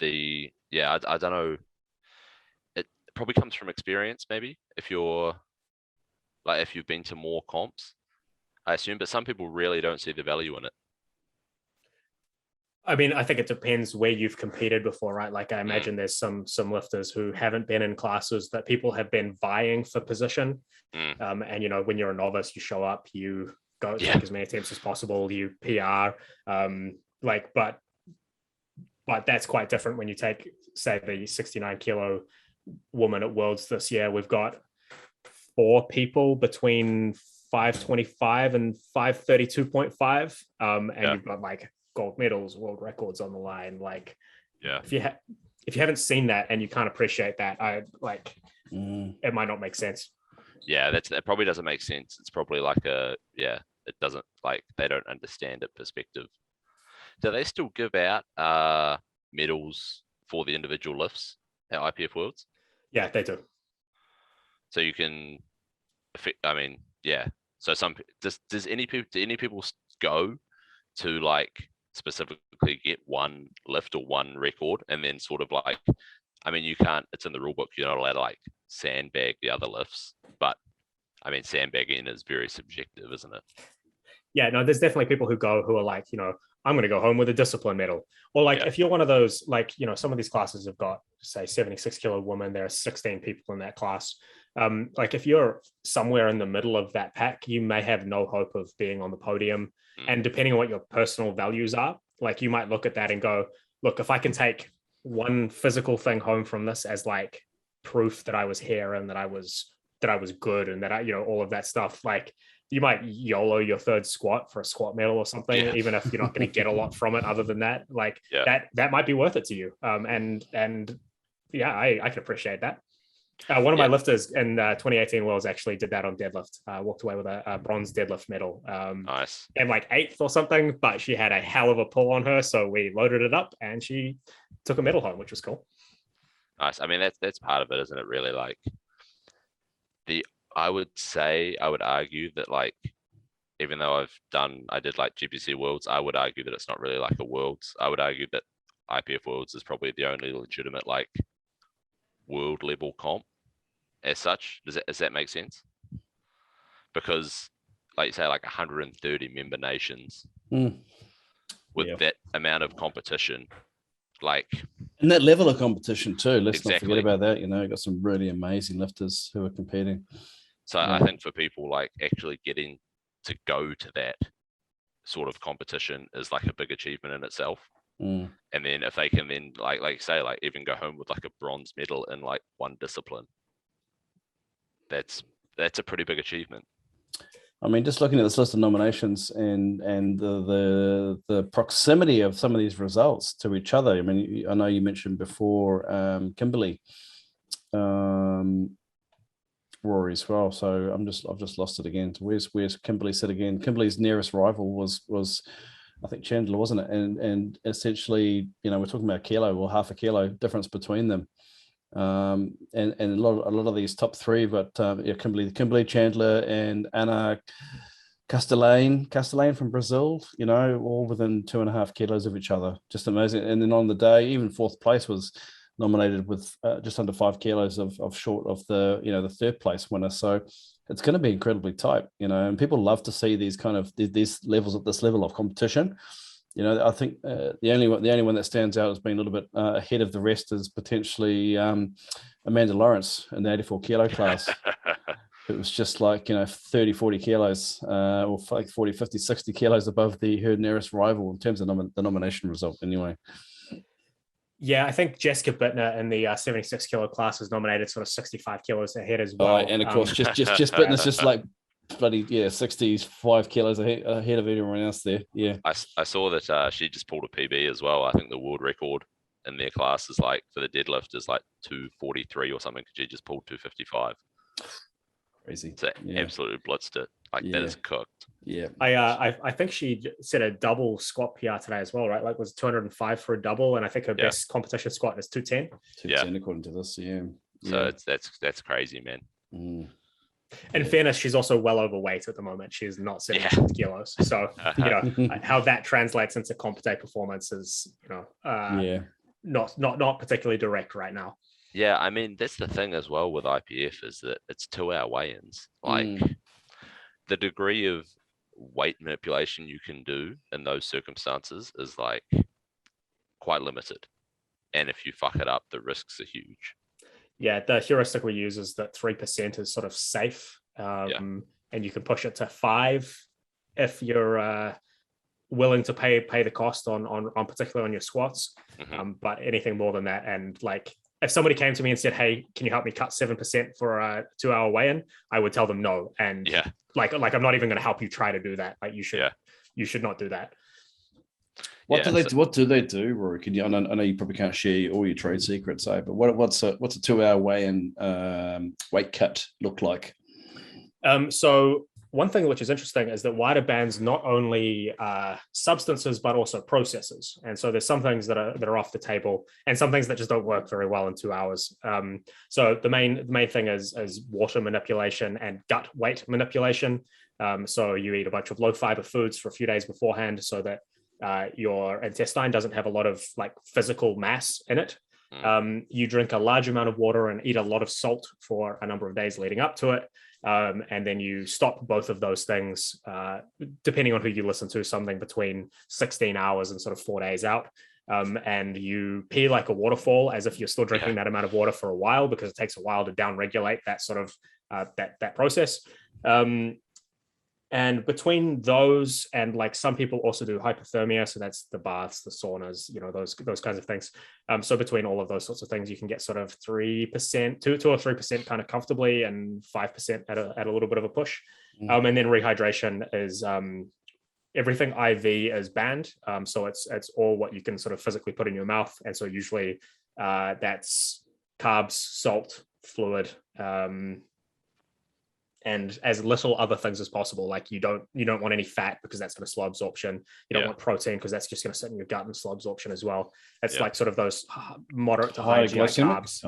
I don't know. It probably comes from experience, maybe if you've been to more comps, I assume, but some people really don't see the value in it. I mean, I think it depends where you've competed before, right? Like I imagine there's some lifters who haven't been in classes that people have been vying for position. And, you know, when you're a novice, you show up, you go take as many attempts as possible, you PR. But that's quite different when you take, say, the 69 kilo woman at Worlds this year. We've got 4 people between 525 and 532.5. And you've got like gold medals, world records on the line. Like, if you haven't seen that and you can't appreciate that, it might not make sense. Yeah, that probably doesn't make sense. It's probably like it doesn't, like, they don't understand it perspective. Do they still give out medals for the individual lifts at IPF Worlds? Yeah, they do. So you can, I mean, yeah. So do any people go to like specifically get one lift or one record, and then sort of like, I mean, you can't, it's in the rule book, you're not allowed to like sandbag the other lifts, but I mean, sandbagging is very subjective, isn't it? Yeah, no, there's definitely people who are like, you know, I'm going to go home with a discipline medal. Or like, if you're one of those, like, you know, some of these classes have got, say, 76 kilo woman, there are 16 people in that class. Like if you're somewhere in the middle of that pack, you may have no hope of being on the podium. And depending on what your personal values are, like you might look at that and go, look, if I can take one physical thing home from this as like proof that I was here and that I was good and that I, you know, all of that stuff, like you might YOLO your third squat for a squat medal or something, even if you're not going to get a lot from it other than that. Like that might be worth it to you. And yeah, I can appreciate that. One of my lifters in 2018 Worlds actually did that on deadlift. Walked away with a bronze deadlift medal. Nice. And like 8th or something, but she had a hell of a pull on her, so we loaded it up and she took a medal home, which was cool. Nice. I mean, that's part of it, isn't it? Really, like I would argue that, like, even though I did like GPC Worlds, I would argue that it's not really like a Worlds. I would argue that IPF Worlds is probably the only legitimate like world level comp as such. Does that make sense? Because like you say, like 130 member nations with that amount of competition, like, and that level of competition too. Let's not forget about that. You know, got some really amazing lifters who are competing. So I think for people like actually getting to go to that sort of competition is like a big achievement in itself. And then if they can then like say, like even go home with like a bronze medal in like one discipline, that's a pretty big achievement. I mean, just looking at this list of nominations and the proximity of some of these results to each other. I mean, I know you mentioned before Kimberly, Rory as well. So I've just lost it again. Where's Kimberly sit again? Kimberly's nearest rival was I think Chandler, wasn't it? And essentially, you know, we're talking about a kilo or half a kilo difference between them. And a lot of these top three, but Kimberly, Chandler, and Ana Castellane from Brazil, you know, all within 2.5 kilos of each other. Just amazing. And then on the day, even 4th place was nominated with just under 5 kilos of short of the, you know, the 3rd place winner. So it's going to be incredibly tight, you know, and people love to see these kind of these levels at this level of competition. You know, I think the only one that stands out as being a little bit ahead of the rest is potentially Amanda Lawrence in the 84 kilo class. It was just like, you know, 30, 40 kilos or like 40, 50, 60 kilos above her nearest rival in terms of the nomination result anyway. Yeah, I think Jessica Bittner in the 76 kilo class was nominated sort of 65 kilos ahead as well. And of course, just Bittner's just like bloody 65 kilos ahead of everyone else there. Yeah, I saw that she just pulled a PB as well. I think the world record in their class is like, for the deadlift is like 243 or something, because she just pulled 255. Crazy. So absolutely blitzed it. Like that is cooked. Yeah. I think she set a double squat PR today as well, right? Like, was 205 for a double, and I think her best competition squat is 210. 210 according to this, So that's crazy, man. In fairness, she's also well overweight at the moment. She's not 76 kilos. So, how that translates into comp day performance is, not particularly direct right now. Yeah, I mean, that's the thing as well with IPF, is that it's 2-hour weigh-ins. Like, the degree of weight manipulation you can do in those circumstances is like quite limited. And if you fuck it up, the risks are huge. Yeah, the heuristic we use is that 3% is sort of safe. And you can push it to 5 if you're willing to pay the cost on particularly on your squats. But anything more than that, and like, if somebody came to me and said, "Hey, can you help me cut 7% for a 2-hour weigh-in?" I would tell them no. And like I'm not even going to help you try to do that. Like, you should not do that. What do they do, Rory? Can you? I know you probably can't share all your trade secrets, but what's a 2-hour weigh-in weight cut look like? So one thing which is interesting is that wider bands not only substances but also processes, and so there's some things that are off the table, and some things that just don't work very well in 2 hours. So the main thing is water manipulation and gut weight manipulation. So you eat a bunch of low fiber foods for a few days beforehand, so that your intestine doesn't have a lot of like physical mass in it. You drink a large amount of water and eat a lot of salt for a number of days leading up to it. And then you stop both of those things, depending on who you listen to, something between 16 hours and sort of 4 days out. And you pee like a waterfall, as if you're still drinking that amount of water for a while, because it takes a while to downregulate that sort of that process. And between those, and like, some people also do hypothermia, so that's the baths, the saunas, those kinds of things. So between all of those sorts of things, you can get sort of 3%, 2 or 3% kind of comfortably, and 5% at a little bit of a push. And then rehydration is everything IV is banned. So it's all what you can sort of physically put in your mouth, and so usually that's carbs, salt, fluid. And as little other things as possible. Like, you don't want any fat, because that's going to slow absorption. You don't want protein, because that's just going to sit in your gut and slow absorption as well. It's like sort of those moderate to high GI carbs.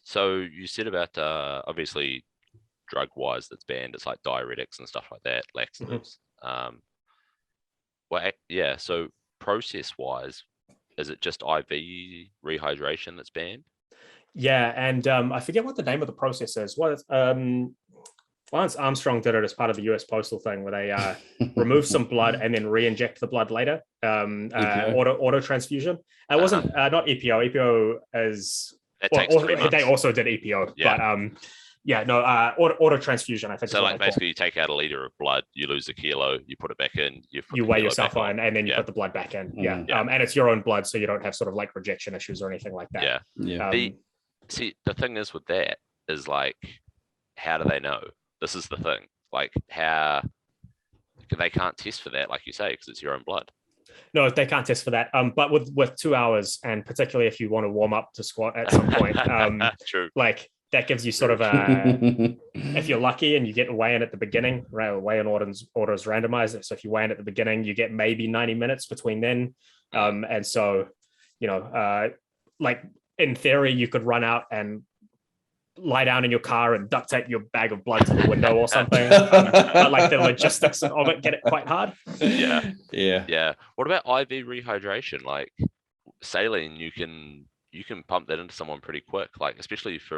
So you said about obviously drug wise that's banned. It's like diuretics and stuff like that, laxatives. So process wise, is it just IV rehydration that's banned? Yeah, and I forget what the name of the process is. Lance Armstrong did it as part of the US Postal thing, where they remove some blood and then re-inject the blood later. Auto transfusion. It wasn't not EPO. EPO is they also did EPO, but auto transfusion, I think. So like basically, you take out a liter of blood, you lose a kilo, you put it back in, you weigh yourself on, and then you put the blood back in. And it's your own blood, so you don't have sort of like rejection issues or anything like that. See, the thing is with that is like, how do they know? This is the thing. Like, how they can't test for that, like you say, because it's your own blood. No, they can't test for that. But with 2 hours, and particularly if you want to warm up to squat at some point, True. Like, that gives you sort of if you're lucky and you get a weigh-in at the beginning, right? Weigh-in orders randomized. So if you weigh in at the beginning, you get maybe 90 minutes between then. And so, like, in theory, you could run out and lie down in your car and duct tape your bag of blood to the window or something. But like, the logistics of it get it quite hard. Yeah. What about IV rehydration? Like saline, you can pump that into someone pretty quick. Like, especially if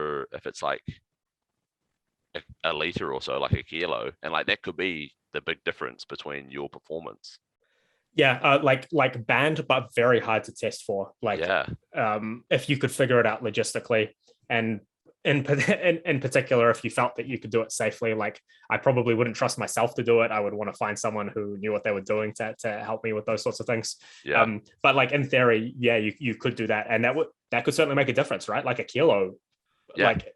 it's like a liter or so, like a kilo, and like that could be the big difference between your performance. Yeah, like banned, but very hard to test for. Like, if you could figure it out logistically, and in particular, if you felt that you could do it safely, like, I probably wouldn't trust myself to do it. I would want to find someone who knew what they were doing to help me with those sorts of things. But like, in theory, you could do that, and that could certainly make a difference, right? Like a kilo, like,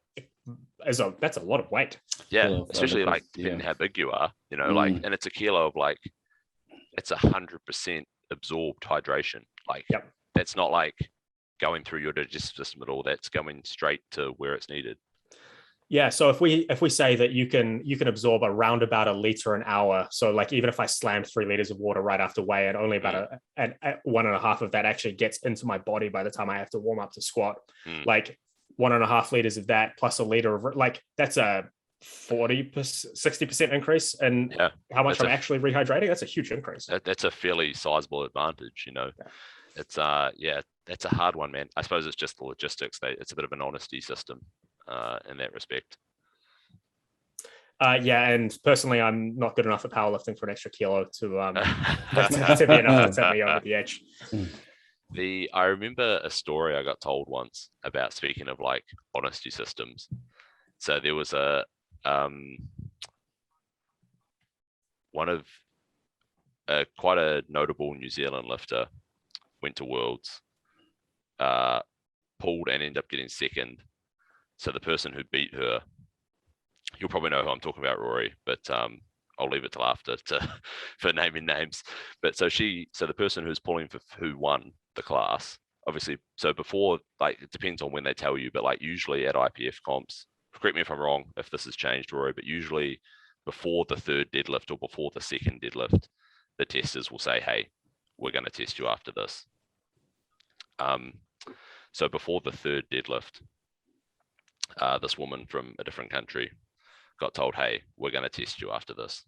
that's a lot of weight. Yeah, especially like depending how big you are, like, and it's a kilo of like, it's 100% absorbed hydration. Like, Yep. that's not like going through your digestive system at all. That's going straight to where it's needed. Yeah, so if we say that you can absorb around about 1 liter an hour, so like even if I slammed 3 liters of water right after weigh, and only about a 1.5 of that actually gets into my body by the time I have to warm up to squat, like 1.5 liters of that plus 1 liter of, like, that's a 40%, 60% increase in how much I'm actually rehydrating. That's a huge increase. That's a fairly sizable advantage, you know. It's that's a hard one, man. I suppose it's just the logistics. It's a bit of an honesty system in that respect. And personally, I'm not good enough at powerlifting for an extra kilo to be enough to tip me over the edge. I remember a story I got told once about, speaking of like honesty systems. So there was quite a notable New Zealand lifter went to Worlds, pulled and ended up getting second. So the person who beat her, you'll probably know who I'm talking about, Rory, but I'll leave it till after for naming names. But so the person who's pulling for who won the class, obviously, so before, like, it depends on when they tell you, but like usually at IPF comps, correct me if I'm wrong if this has changed, Rory, but usually before the third deadlift or before the second deadlift, the testers will say, hey, we're going to test you after this. So before the third deadlift, this woman from a different country got told, hey, we're going to test you after this.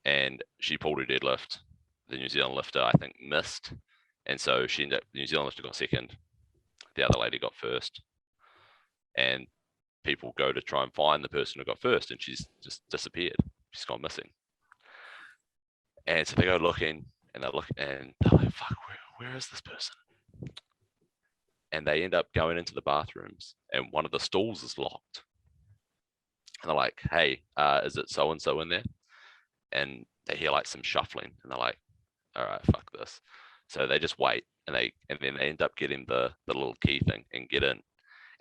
And she pulled her deadlift. The New Zealand lifter, I think, missed. And so the New Zealand lifter got second. The other lady got first. And people go to try and find the person who got first, and she's just disappeared. She's gone missing. And so they go looking, and they're like, fuck, where is this person? And they end up going into the bathrooms, and one of the stalls is locked. And they're like, hey, is it so-and-so in there? And they hear like some shuffling, and they're like, all right, fuck this. So they just wait, and then they end up getting the little key thing and get in.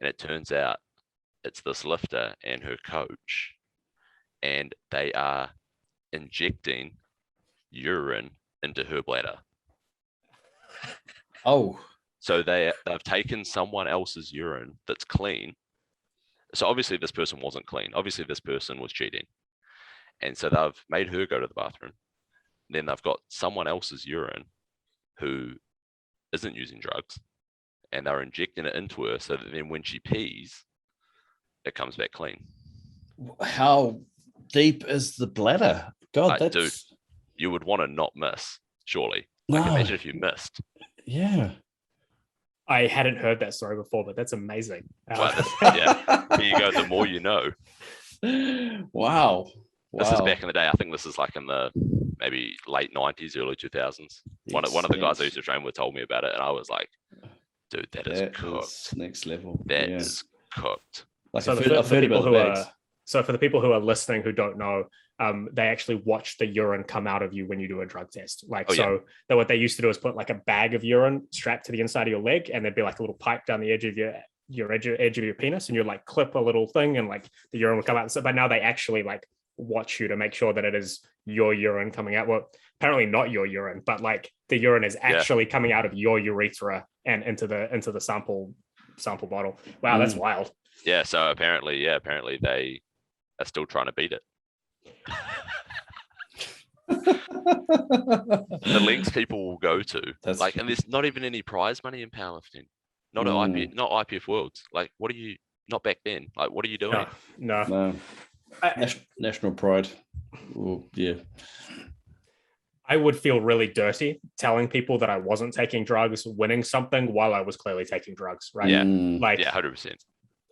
And it turns out it's this lifter and her coach, and they are injecting urine into her bladder. Oh. So they've taken someone else's urine that's clean. So obviously this person wasn't clean. Obviously this person was cheating. And so they've made her go to the bathroom. Then they've got someone else's urine who isn't using drugs, and they're injecting it into her so that then when she pees, it comes back clean. How deep is the bladder? God, that's... Dude, you would want to not miss, surely. No. Like, imagine if you missed. Yeah. I hadn't heard that story before, but that's amazing. Yeah, here you go. The more you know. Wow. This is back in the day. I think this is like in the maybe late 90s, early 2000s. One of the guys I used to train with told me about it, and I was like, dude, that is cooked. Next level. That is cooked. Like, so I've heard about the bags. So for the people who are listening who don't know, they actually watch the urine come out of you when you do a drug test. Like, what they used to do is put like a bag of urine strapped to the inside of your leg, and there'd be like a little pipe down the edge of your edge of your penis, and you'd like clip a little thing, and like the urine would come out. So, but now they actually like watch you to make sure that it is your urine coming out. Well, apparently not your urine, but like the urine is actually coming out of your urethra and into the sample bottle. Wow, that's wild. Yeah. So apparently they are still trying to beat it. The links people will go to, and there's not even any prize money in powerlifting. Not IPF Worlds. Like, what are you? Not back then. Like, what are you doing? No. National pride. Ooh, yeah. I would feel really dirty telling people that I wasn't taking drugs, winning something while I was clearly taking drugs. Right? Yeah. 100%.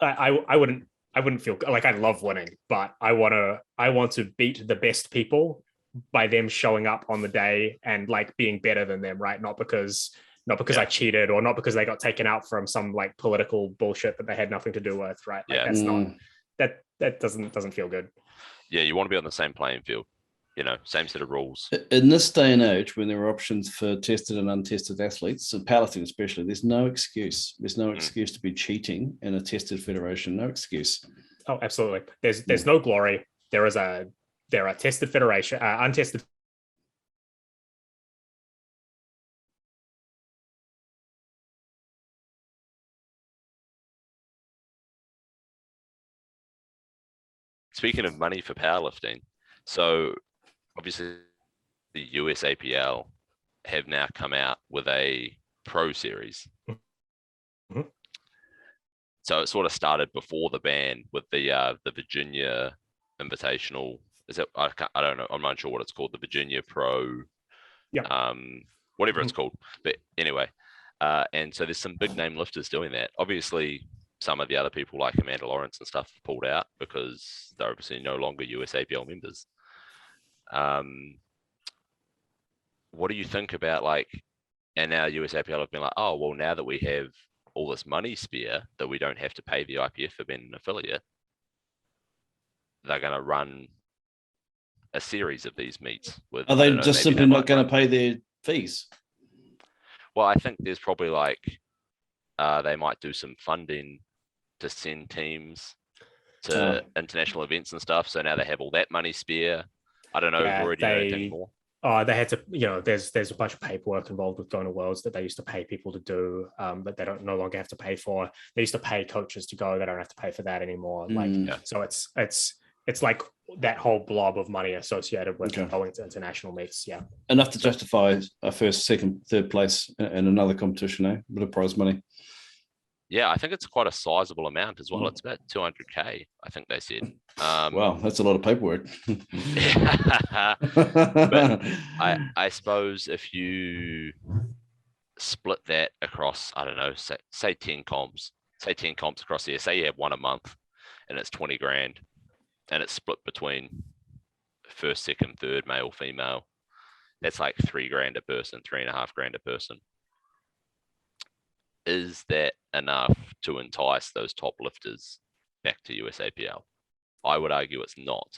I wouldn't feel like I love winning, but I want to beat the best people by them showing up on the day and like being better than them, right? Not because I cheated, or not because they got taken out from some like political bullshit that they had nothing to do with, right? Like, that's not that doesn't feel good. Yeah, you want to be on the same playing field, same set of rules. In this day and age, when there are options for tested and untested athletes, and powerlifting especially, there's no excuse. There's no excuse to be cheating in a tested federation. No excuse. Oh, absolutely. There's no glory. There are tested federation, untested speaking of money for powerlifting, so obviously the USAPL have now come out with a pro series. Mhm. So it sort of started before the ban with the Virginia Invitational. Is it? I don't know. I'm not sure what it's called. The Virginia Pro. Yeah. Whatever it's called. But anyway, and so there's some big name lifters doing that. Obviously, some of the other people like Amanda Lawrence and stuff have pulled out because they're obviously no longer USAPL members. What do you think about like, and now USAPL have been like, oh, well, now that we have all this money spare that we don't have to pay the IPF for being an affiliate, they're going to run a series of these meets with. Are they just simply not going to pay their fees? Well, I think there's probably like they might do some funding to send teams to international events and stuff. So now they have all that money spare. I don't know, Rory, do you know anything more? They had to, there's a bunch of paperwork involved with going to Worlds that they used to pay people to do, but they don't no longer have to pay for. They used to pay coaches to go. They don't have to pay for that anymore. So it's like that whole blob of money associated with going to international meets. Yeah, enough to justify a first, second, third place in another competition, A bit of prize money. Yeah, I think it's quite a sizable amount as well. It's about 200K, I think they said. Wow, that's a lot of paperwork. But I suppose if you split that across, I don't know, say 10 comps, across there, say you have one a month and it's 20 grand and it's split between first, second, third, male, female, that's like 3 grand a person, 3.5 grand a person. Is that enough to entice those top lifters back to USAPL? I would argue it's not.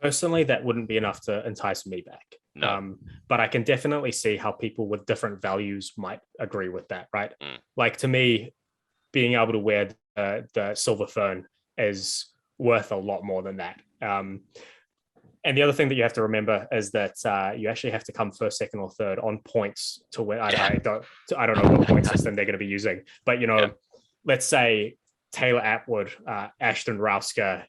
Personally, that wouldn't be enough to entice me back. No. But I can definitely see how people with different values might agree with that, right? Like to me, being able to wear the silver fern is worth a lot more than that. And the other thing that you have to remember is that you actually have to come first, second, or third on points to win. I don't know what point system they're going to be using, but let's say Taylor Atwood, Ashton Rauska,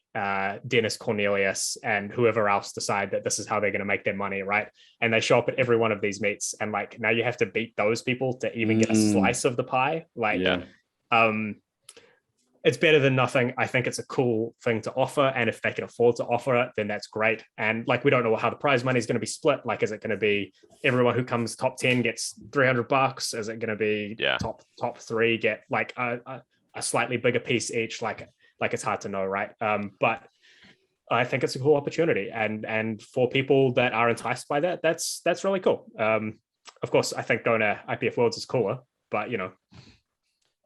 Dennis Cornelius, and whoever else decide that this is how they're going to make their money, right? And they show up at every one of these meets, and like now you have to beat those people to even get a slice of the pie. It's better than nothing. I think it's a cool thing to offer. And if they can afford to offer it, then that's great. And like, we don't know how the prize money is going to be split. Like, is it going to be everyone who comes top 10 gets $300? Is it going to be top 3 get like a slightly bigger piece each? Like it's hard to know, right? But I think it's a cool opportunity. And for people that are enticed by that, that's really cool. Of course, I think going to IPF Worlds is cooler, but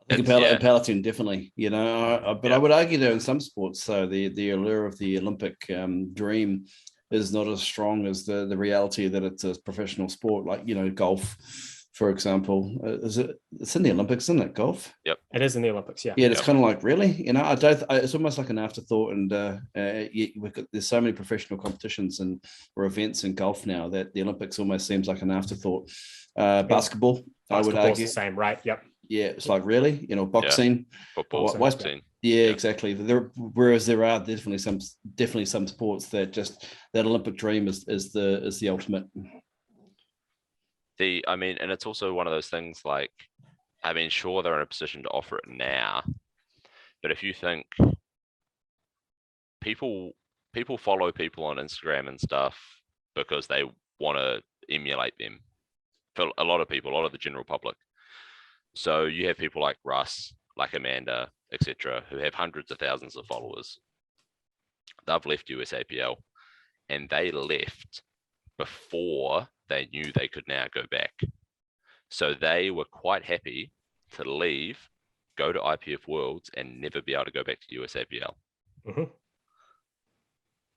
I think powerlifting definitely, but I would argue that in some sports, so the allure of the Olympic dream is not as strong as the reality that it's a professional sport, like golf, for example. It's in the Olympics, isn't it? Golf. Yep, it is in the Olympics. Yeah, it's kind of like, really, it's almost like an afterthought, and there's so many professional competitions or events in golf now that the Olympics almost seems like an afterthought. Basketball, I would argue the same, right? Yep. Yeah, it's like, really, boxing, football, boxing. Yeah, exactly. Whereas there are definitely some sports that just that Olympic dream is the ultimate. And it's also one of those things like, sure, they're in a position to offer it now, but if you think people follow people on Instagram and stuff because they want to emulate them. For a lot of people, a lot of the general public. So you have people like Russ, like Amanda, etc., who have hundreds of thousands of followers. They've left USAPL, and they left before they knew they could now go back. So they were quite happy to leave, go to IPF Worlds, and never be able to go back to USAPL. Mm-hmm.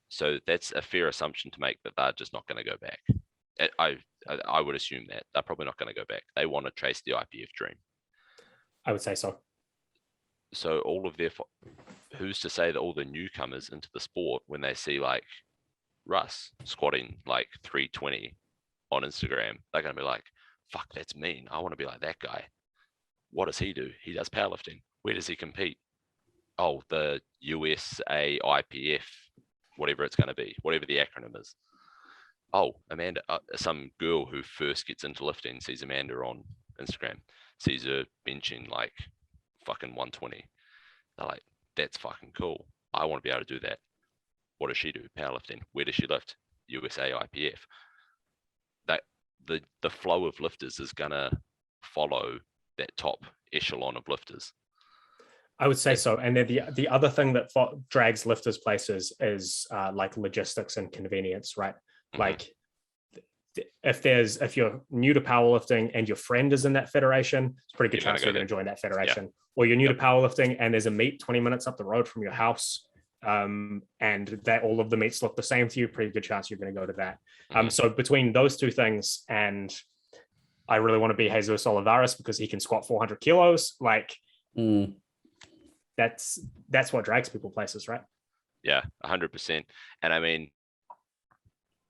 So that's a fair assumption to make that they're just not going to go back. I would assume that they're probably not going to go back. They want to chase the IPF dream. I would say so. So all of who's to say that all the newcomers into the sport, when they see like Russ squatting like 320 on Instagram, they're going to be like, fuck, that's mean. I want to be like that guy. What does he do? He does powerlifting. Where does he compete? the USAIPF, whatever it's going to be, whatever the acronym is. Oh, Amanda, some girl who first gets into lifting sees Amanda on Instagram, sees her benching like fucking 120. They're like, that's fucking cool. I want to be able to do that. What does she do? Powerlifting. Where does she lift? USA IPF. That the flow of lifters is gonna follow that top echelon of lifters. I would say so. And then the other thing that drags lifters places is like logistics and convenience, right? Mm-hmm. Like if you're new to powerlifting and your friend is in that federation, it's a pretty good chance you're going to join that federation. Yeah. Or you're new to powerlifting and there's a meet 20 minutes up the road from your house, and that all of the meets look the same to you, pretty good chance you're going to go to that. So between those two things, and I really want to be Jesus Olivares because he can squat 400 kilos, like that's what drags people places, right? Yeah, 100%. And I mean,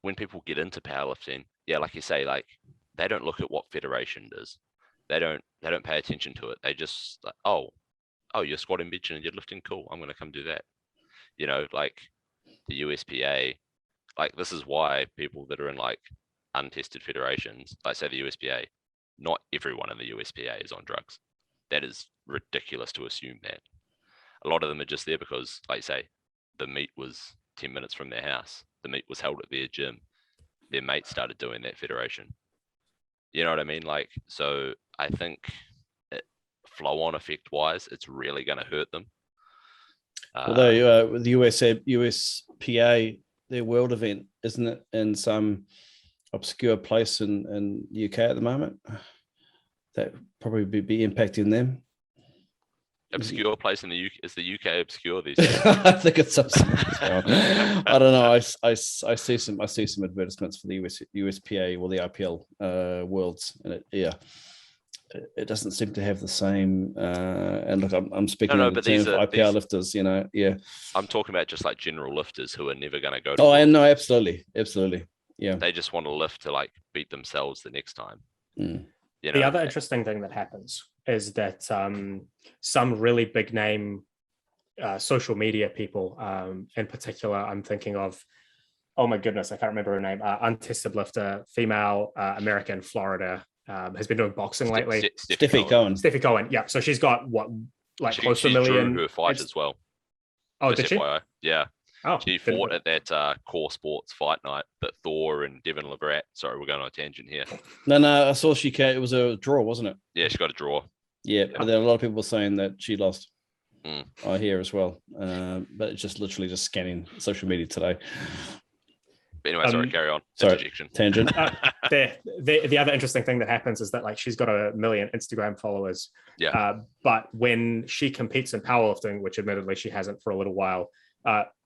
when people get into powerlifting, yeah, like you say, like they don't look at what federation does. They don't pay attention to it. They just like, oh, you're squatting, benching, and you're lifting. Cool, I'm going to come do that. You know, like the USPA, like this is why people that are in like untested federations, like say the USPA, not everyone in the USPA is on drugs. That is ridiculous to assume that. A lot of them are just there because, like say, the meet was 10 minutes from their house. The meet was held at their gym. Their mate started doing that federation. You know what I mean? Like, so I think flow-on effect wise, it's really going to hurt them. Although with the USPA, their world event, isn't it in some obscure place in the UK at the moment? That probably be impacting them. Obscure place in the UK? Is the UK obscure these days? I think it's obscure as well. I don't know. I see some advertisements for the USPA or the IPL Worlds, and it doesn't seem to have the same. And look, I'm speaking in terms of IPL lifters, you know. Yeah, I'm talking about just like general lifters who are never going to go to. Oh, and no, absolutely. Yeah, they just want to lift to like beat themselves the next time. You know, the other interesting thing that happens is that some really big name social media people, in particular, I'm thinking of, oh my goodness, I can't remember her name, untested lifter, female, American, Florida, has been doing boxing lately. Steffi Cohen. Yeah. So she's got close to a million. Drew her fight as well. Oh, did she? FYI. Yeah. Oh, she fought at that Core Sports fight night that Thor and Devin Levrat. Sorry, we're going on a tangent here. No, I saw she came. It was a draw, wasn't it? Yeah, she got a draw. Yeah, but there are a lot of people saying that she lost. I hear as well. But it's just literally just scanning social media today. But anyway, sorry, carry on. Tangent. The other interesting thing that happens is that like she's got 1 million Instagram followers. Yeah. But when she competes in powerlifting, which admittedly she hasn't for a little while,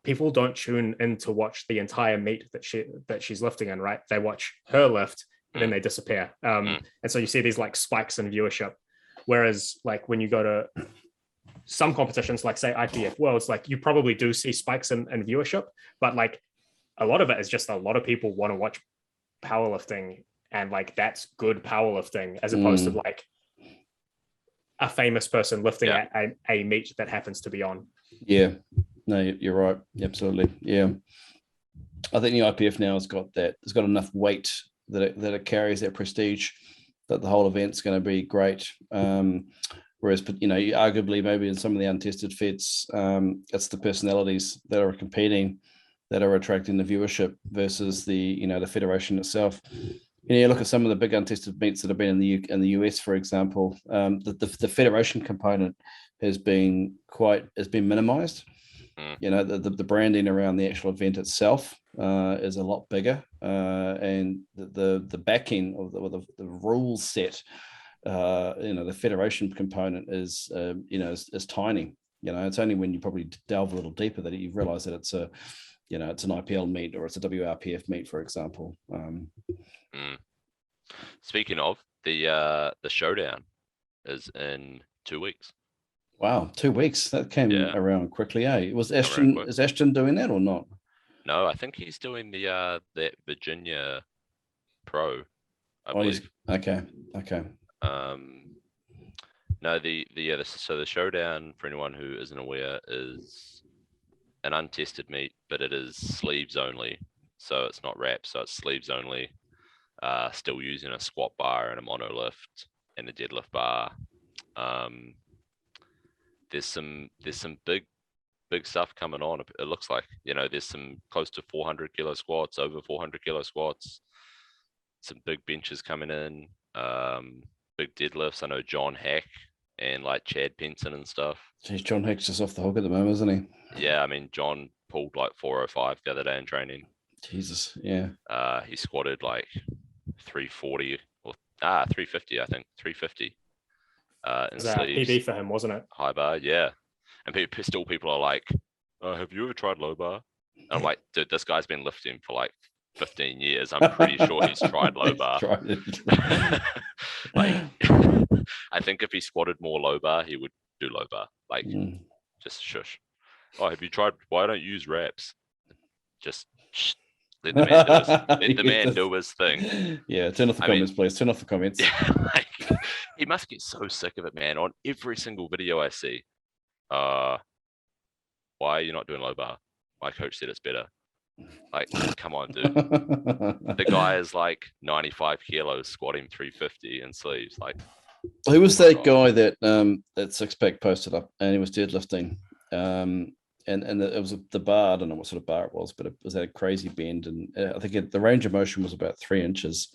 people don't tune in to watch the entire meet that she's lifting in, right? They watch her lift and then they disappear. And so you see these like spikes in viewership. Whereas like when you go to some competitions, like say IPF Worlds, like you probably do see spikes in viewership, but like a lot of it is just a lot of people want to watch powerlifting, and like that's good powerlifting as opposed to like a famous person lifting at a meet that happens to be on. Yeah, no, you're right. Absolutely. Yeah. I think the IPF now has got enough weight that it carries that prestige, that the whole event's going to be great. Whereas, you know, arguably maybe in some of the untested feds, it's the personalities that are competing that are attracting the viewership versus the federation itself. You know, you look at some of the big untested meets that have been in the US, for example. The federation component has been minimized. You know, the branding around the actual event itself is a lot bigger, and the backing of the rule set, the federation component is tiny. You know, it's only when you probably delve a little deeper that you realize that it's an IPL meet or it's a WRPF meet, for example. Speaking of, the showdown is in 2 weeks. Wow, 2 weeks. That came around quickly, eh? Is Ashton doing that or not? No, I think he's doing the that Virginia Pro, I believe. Okay. No, so the showdown, for anyone who isn't aware, is an untested meet, but it is sleeves only. So it's not wraps, so it's sleeves only. Still using a squat bar and a monolift and a deadlift bar. There's some big stuff coming on. It looks like, there's some close to 400 kilo squats, over 400 kilo squats, some big benches coming in, big deadlifts. I know John Hack and like Chad Penson and stuff. Jeez, John Hack's just off the hook at the moment, isn't he? Yeah, I mean, John pulled like 405 the other day in training. Jesus, yeah. He squatted like 340 or 350, I think 350. In sleeves. PB for him, wasn't it? High bar, yeah. And people are like, have you ever tried low bar? And I'm like, dude, this guy's been lifting for like 15 years. I'm pretty sure he's tried low bar. Like, I think if he squatted more low bar, he would do low bar. Like, just shush. Oh, have you tried? Why don't you use reps? Just let the man do his thing. Yeah, turn off the comments, please. Turn off the comments. Yeah, like, he must get so sick of it, man. On every single video I see, why are you not doing low bar? My coach said it's better. Like, come on, dude. The guy is like 95 kilos squatting 350 in sleeves. Like, who was that guy that that six pack posted up and he was deadlifting? And it was the bar. I don't know what sort of bar it was, but it was at a crazy bend, and I think the range of motion was about 3 inches.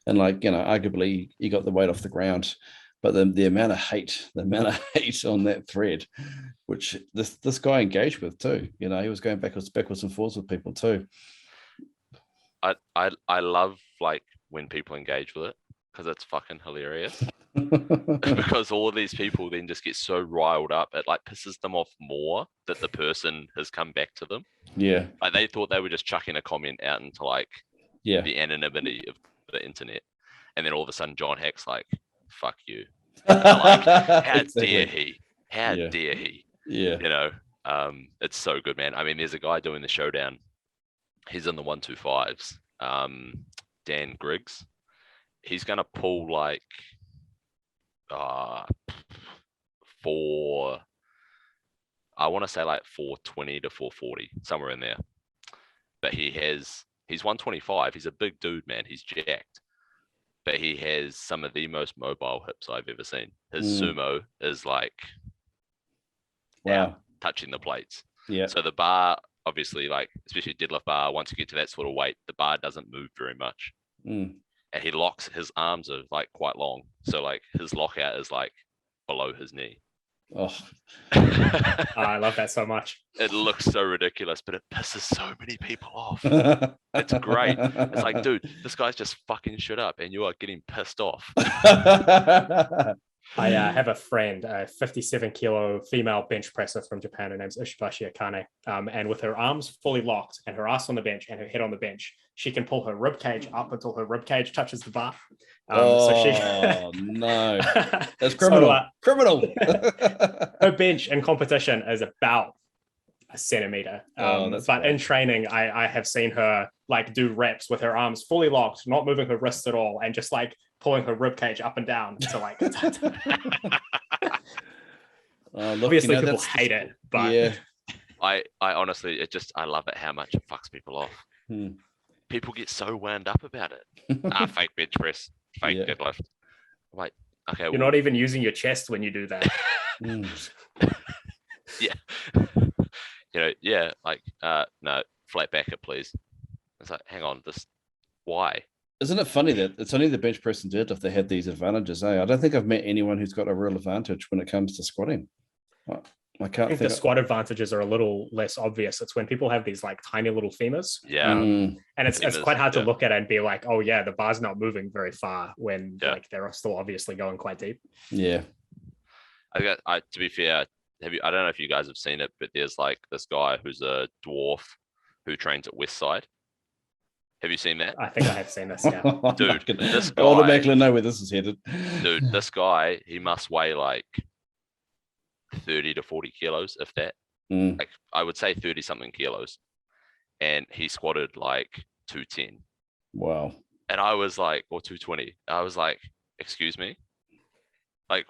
And like, arguably he got the weight off the ground, but the amount of hate on that thread, which this guy engaged with too. He was going backwards and forwards with people too. I love like when people engage with it, because it's fucking hilarious. Because all of these people then just get so riled up, it like pisses them off more that the person has come back to them. Yeah. Like they thought they were just chucking a comment out into like the anonymity of the internet. And then all of a sudden John Hack's like, fuck you. Like, how dare he? How dare he? Yeah. It's so good, man. I mean, there's a guy doing the showdown. He's in the 125s. Dan Griggs. He's gonna pull like I want to say like 420 to 440, somewhere in there. But he's 125. He's a big dude, man. He's jacked. But he has some of the most mobile hips I've ever seen. His sumo is like touching the plates. Yeah. So the bar, obviously, like especially deadlift bar, once you get to that sort of weight, the bar doesn't move very much. And he locks, his arms are like quite long. So like his lockout is like below his knee. Oh, I love that so much. It looks so ridiculous, but it pisses so many people off. It's great. It's like, dude, this guy's just fucking shit up and you are getting pissed off. I have a friend, a 57 kilo female bench presser from Japan. Her name's Ishibashi Akane. And with her arms fully locked and her ass on the bench and her head on the bench, she can pull her rib cage up until her rib cage touches the bar. No, that's criminal. Criminal. Her bench in competition is about a centimeter. But in training, I have seen her like do reps with her arms fully locked, not moving her wrists at all, and just like pulling her rib cage up and down to like. Obviously, people hate it, but yeah. I honestly, I love it how much it fucks people off. People get so wound up about it. Fake bench press, fake deadlift. I'm like, okay, you're not even using your chest when you do that. No, flat back it, please. It's like, hang on, why? Isn't it funny that it's only the bench press and deadlift that have these advantages? I don't think I've met anyone who's got a real advantage when it comes to squatting. I think the squat advantages are a little less obvious. It's when people have these like tiny little femurs. And it's quite hard to look at and be like, oh yeah, the bar's not moving very far when like they're still obviously going quite deep. Yeah. To be fair, I don't know if you guys have seen it, but there's like this guy who's a dwarf who trains at Westside. Have you seen that? I think I have seen this, yeah. Dude, this guy... I automatically know where this is headed. Dude, this guy, he must weigh like 30 to 40 kilos, if that. Like, I would say 30-something kilos. And he squatted like 210. Wow. And I was like, or 220. I was like, excuse me? Like,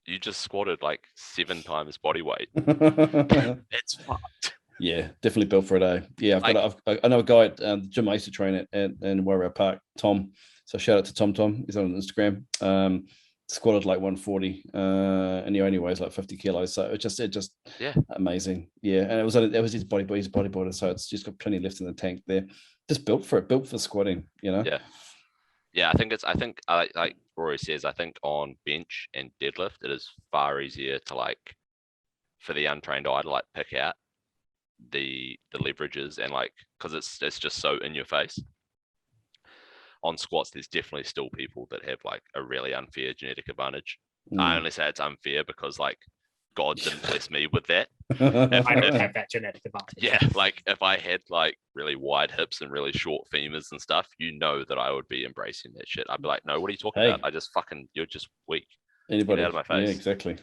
you just squatted like 7 times body weight. It's fucked. Yeah, definitely built for a day. Yeah, I know a guy at the gym I used to train at in Warrior Park, Tom. So shout out to Tom. He's on Instagram. Squatted like 140, and he only weighs like 50 kilos. So it just amazing. Yeah, and it was his bodybuilder. So it's just got plenty left in the tank there. Just built for squatting. You know. Yeah. I think like Rory says, I think on bench and deadlift, it is far easier to like for the untrained eye to like pick out the leverages and like because it's just so in your face. On squats, there's definitely still people that have like a really unfair genetic advantage. I only say it's unfair because like God didn't bless me with that. I don't have that genetic advantage. Yeah, like if I had like really wide hips and really short femurs and stuff, you know that I would be embracing that shit. I'd be like, no, what are you talking about? You're just weak. Anybody Get out of my face. Yeah, exactly.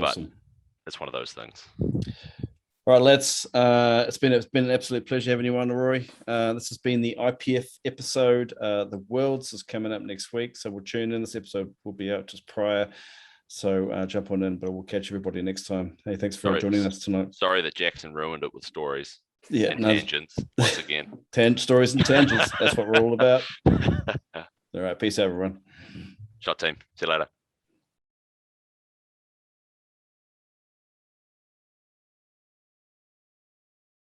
Awesome. But it's one of those things. All right, lads. It's been an absolute pleasure having you on, Rory. This has been the IPF episode. The Worlds is coming up next week, so we'll tune in. This episode will be out just prior, so jump on in. But we'll catch everybody next time. Hey, thanks for joining us tonight. Sorry that Jackson ruined it with stories. Yeah, and tangents once again. Stories and tangents. That's what we're all about. All right, peace out, everyone. Shot team. See you later.